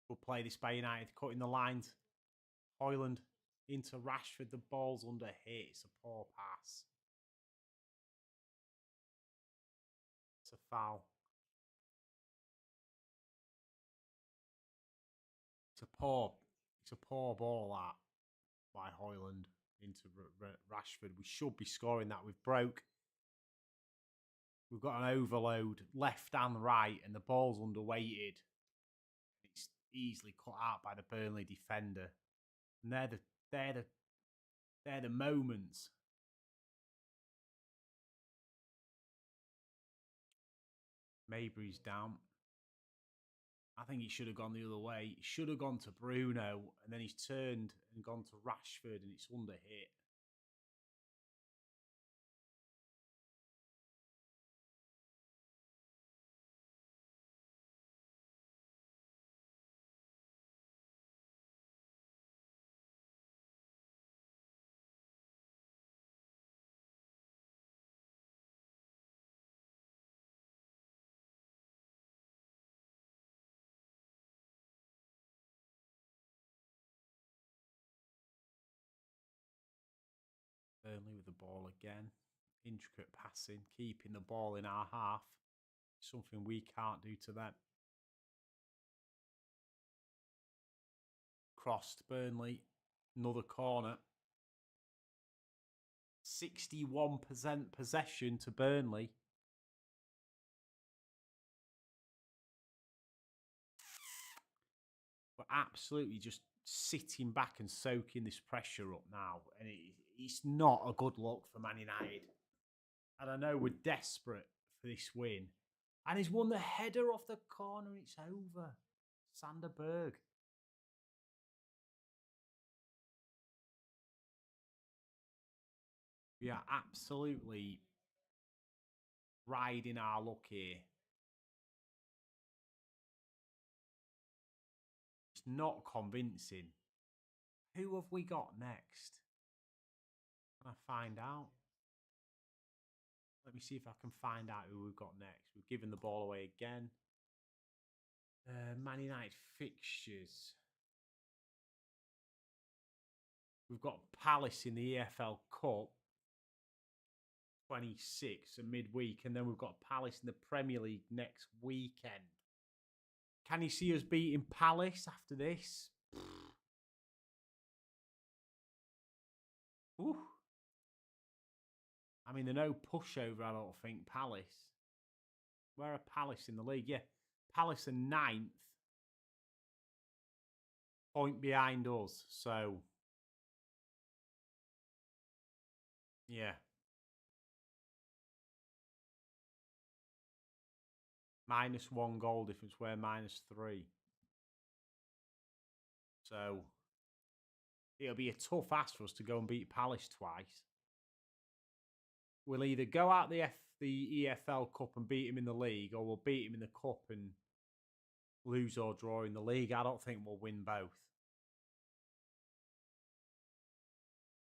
S2: We'll play this by United, cutting the lines. Højlund into Rashford. The ball's under hit. It's a poor pass. It's a foul. It's a poor ball that by Højlund into Rashford. We should be scoring that. We've got an overload left and right, and the ball's underweighted. It's easily cut out by the Burnley defender. And they're the moments. Mabry's down. I think he should have gone the other way. He should have gone to Bruno, and then he's turned and gone to Rashford, and it's under hit. Burnley with the ball again. Intricate passing, keeping the ball in our half. Something we can't do to them. Crossed Burnley. Another corner. 61% possession to Burnley. We're absolutely just sitting back and soaking this pressure up now. And it's not a good look for Man United. And I know we're desperate for this win. And he's won the header off the corner. It's over. Sander Berg. We are absolutely riding our luck here. It's not convincing. Who have we got next? Can I find out? Let me see if I can find out who we've got next. We've given the ball away again. Man United fixtures. We've got Palace in the EFL Cup. 26 at midweek. And then we've got Palace in the Premier League next weekend. Can you see us beating Palace after this? Ooh. I mean, they're no pushover, I don't think, Palace. Where are Palace in the league? Yeah, Palace are 9th. Point behind us. So, yeah. -1 goal difference. We're -3. So, it'll be a tough ask for us to go and beat Palace twice. We'll either go out the EFL Cup and beat him in the league, or we'll beat him in the Cup and lose or draw in the league. I don't think we'll win both.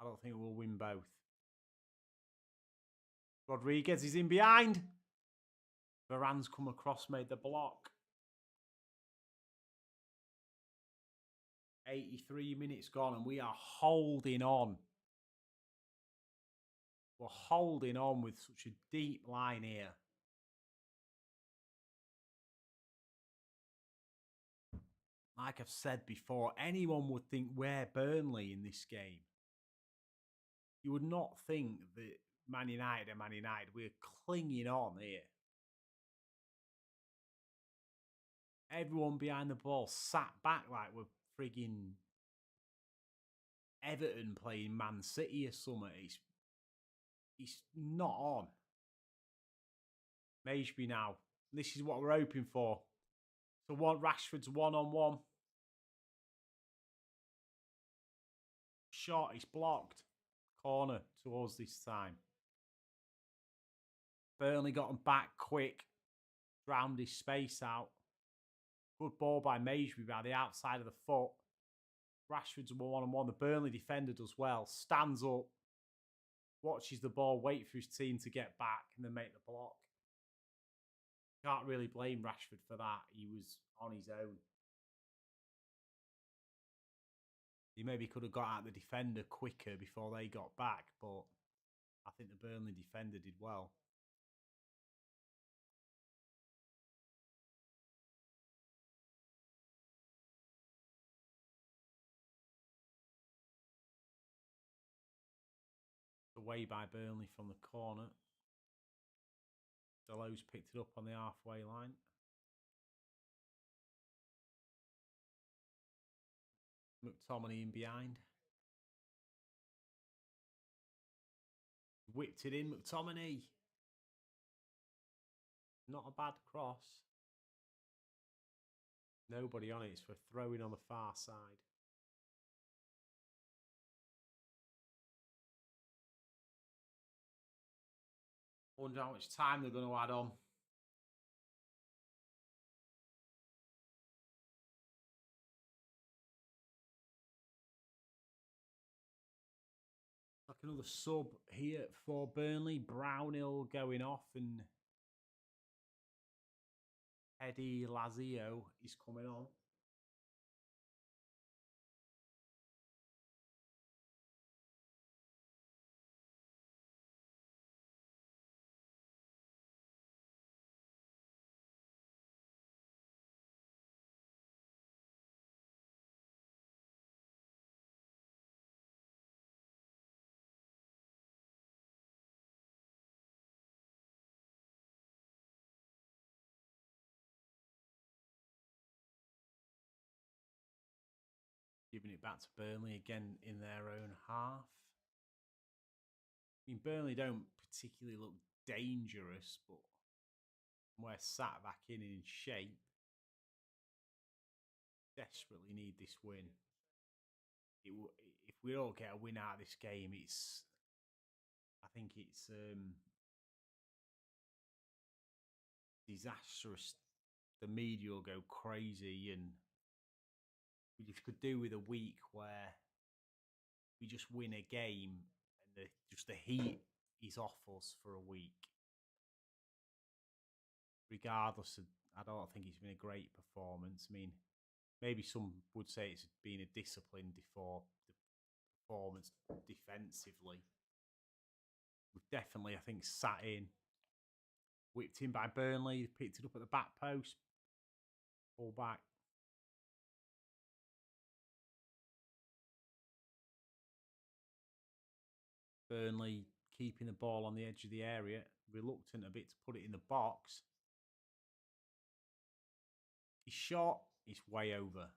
S2: I don't think we'll win both. Rodriguez is in behind. Varane's come across, made the block. 83 minutes gone, and we are holding on. We're holding on with such a deep line here. Like I've said before, anyone would think we're Burnley in this game. You would not think that Man United are Man United. We're clinging on here. Everyone behind the ball sat back like we're frigging Everton playing Man City or something. It's not on. Maysby now. This is what we're hoping for. So Rashford's one-on-one. Shot, it's blocked. Corner towards this time. Burnley got him back quick. Drowned his space out. Good ball by Maysby by the outside of the foot. Rashford's one-on-one. The Burnley defender does well. Stands up. Watches the ball. Wait for his team to get back and then make the block. Can't really blame Rashford for that. He was on his own. He maybe could have got at the defender quicker before they got back, but I think the Burnley defender did well. Away by Burnley from the corner. Delo's picked it up on the halfway line. McTominay in behind. Whipped it in, McTominay. Not a bad cross. Nobody on it. It's for throwing on the far side. Wonder how much time they're going to add on. Like another sub here for Burnley. Brownhill going off and Eddie Lazio is coming on. Giving it back to Burnley again in their own half. I mean, Burnley don't particularly look dangerous, but we're sat back in shape. Desperately need this win. If we don't get a win out of this game, I think it's disastrous. The media will go crazy, and we just could do with a week where we just win a game and just the heat is off us for a week. Regardless of, I don't think it's been a great performance. I mean, maybe some would say it's been a disciplined performance defensively. We've definitely, I think, sat in. Whipped in by Burnley, picked it up at the back post. Pull back. Burnley keeping the ball on the edge of the area. Reluctant a bit to put it in the box. His shot is way over.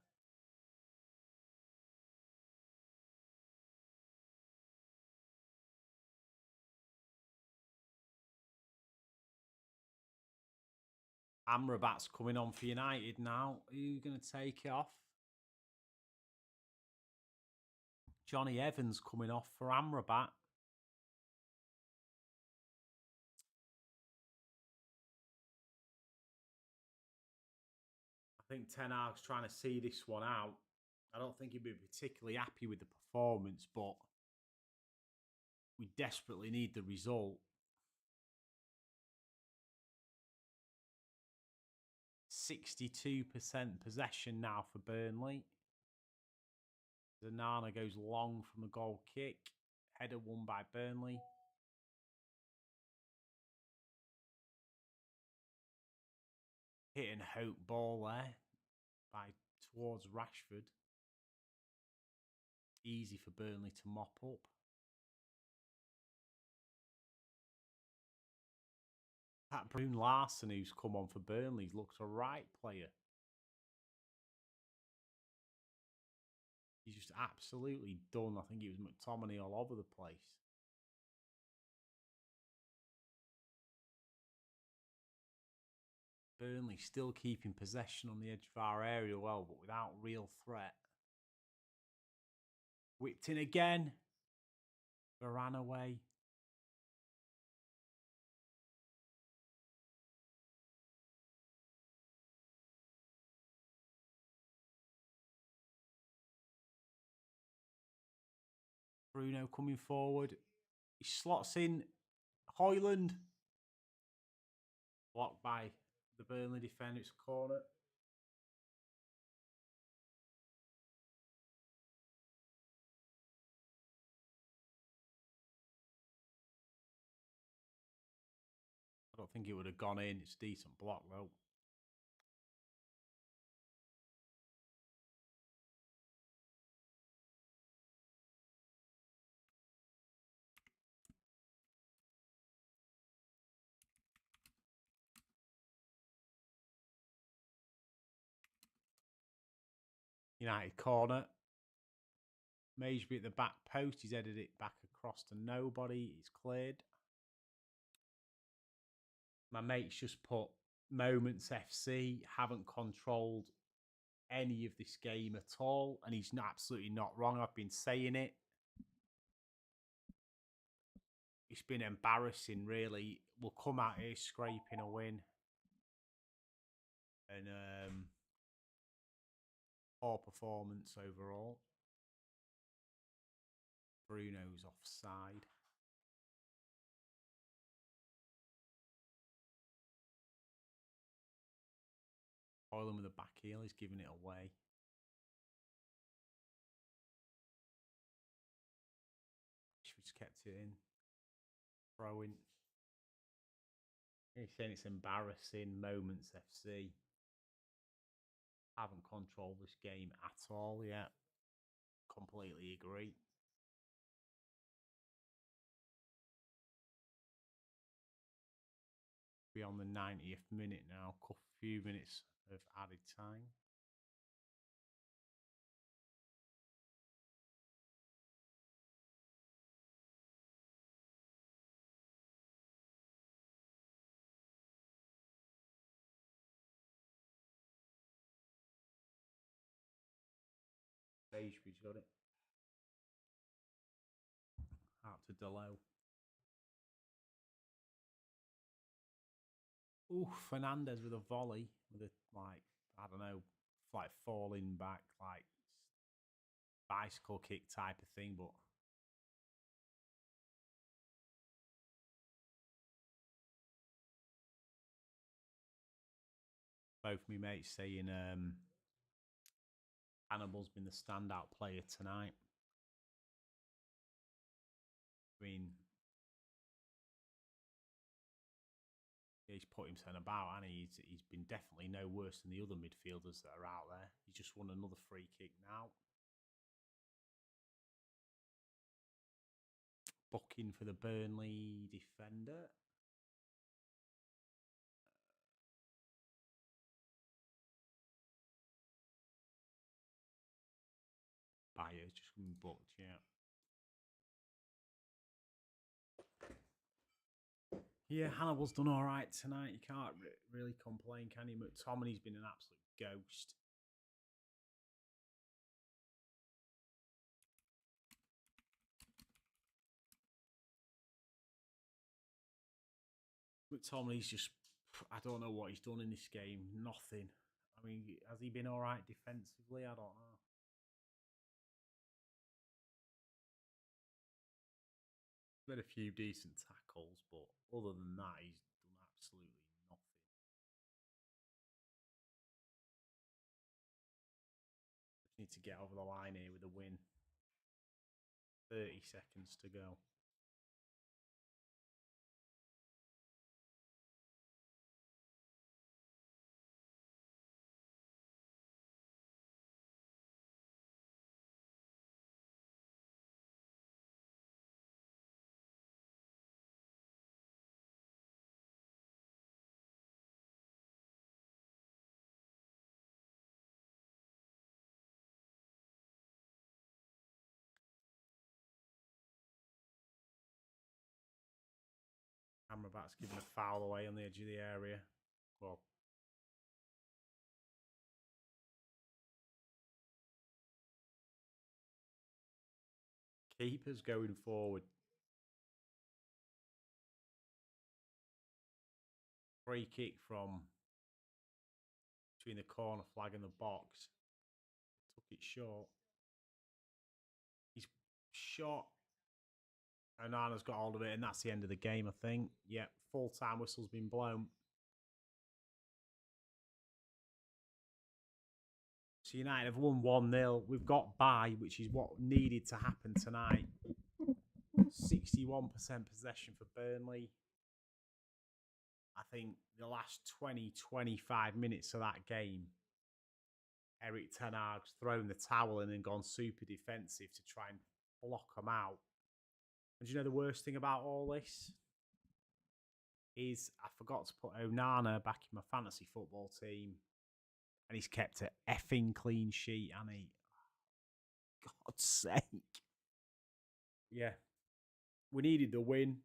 S2: Amrabat's coming on for United now. Who's going to take it off? Johnny Evans coming off for Amrabat. I
S1: think Ten Hag's trying to see this one out.
S2: I don't think he'd be particularly happy with the performance, but we desperately need the result. 62% possession now for Burnley. Zanana goes long from a goal kick. Header won by Burnley. Hit and hope ball there towards Rashford. Easy for Burnley to mop up. That Brune Larson who's come on for Burnley looks a right player. He's just absolutely done. I think he was McTominay all over the place. Burnley still keeping possession on the edge of our area well, but without real threat. Whipped in again. Varane away. Bruno coming forward. He slots in Højlund. Blocked by the Burnley defender. It's a corner. I don't think it would have gone in. It's a decent block though. United corner. Majesby at the back post. He's headed it back across to nobody. It's cleared. My mate's just put Moments FC haven't controlled any of this game at all. And he's absolutely not wrong. I've been saying it. It's been embarrassing, really. We'll come out here scraping a win. And poor performance overall. Bruno's offside. Højlund with the back heel. He's giving it away. He's kept it in. Throwing. He's saying it's embarrassing. Moments FC. Haven't controlled this game at all yet. Completely agree. We're on the 90th minute now. A few minutes of added time. Majesby's got it. Out to Delo. Ooh, Fernandez with a volley. With a, I don't know, falling back, bicycle kick type of thing, but both me mates saying Hannibal's been the standout player tonight. I mean, he's put himself about, and he's been definitely no worse than the other midfielders that are out there. He's just won another free kick now. Booking for the Burnley defender. Bayer's just been booked, yeah. Yeah, Hannibal's done all right tonight. You can't really complain, can you? McTominay's been an absolute ghost. McTominay's just, I don't know what he's done in this game. Nothing. I I mean, has he been all right defensively? I don't know. Made a few decent tackles, but other than that, he's done absolutely nothing. Just need to get over the line here with a win. 30 seconds to go. Amrabat's given a foul away on the edge of the area. Well, keepers going forward. Free kick from between the corner flag and the box. Took it short. He's shot. Onana's got hold of it, and that's the end of the game, I think. Yep, full-time whistle's been blown. So United have won 1-0. We've got bye, which is what needed to happen tonight. 61% possession for Burnley. I think the last 20, 25 minutes of that game, Eric Ten Hag's thrown the towel in and gone super defensive to try and block them out. And do you know the worst thing about all this? Is I forgot to put Onana back in my fantasy football team. And he's kept an effing clean sheet, and he... God's sake. Yeah. We needed the win.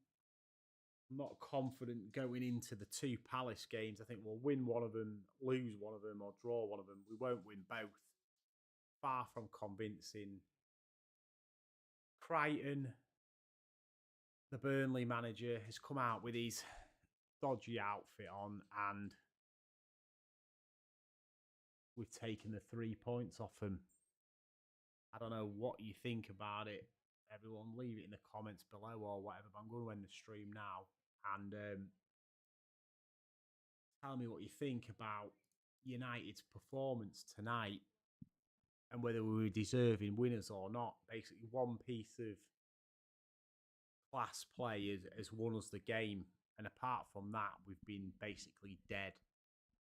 S2: I'm not confident going into the two Palace games. I think we'll win one of them, lose one of them, or draw one of them. We won't win both. Far from convincing. Crichton, the Burnley manager, has come out with his dodgy outfit on, and we've taken the 3 points off him. I don't know what you think about it. Everyone, leave it in the comments below or whatever. But I'm going to end the stream now and tell me what you think about United's performance tonight and whether we were deserving winners or not. Basically, one piece of class play has won us the game, and apart from that, we've been basically dead.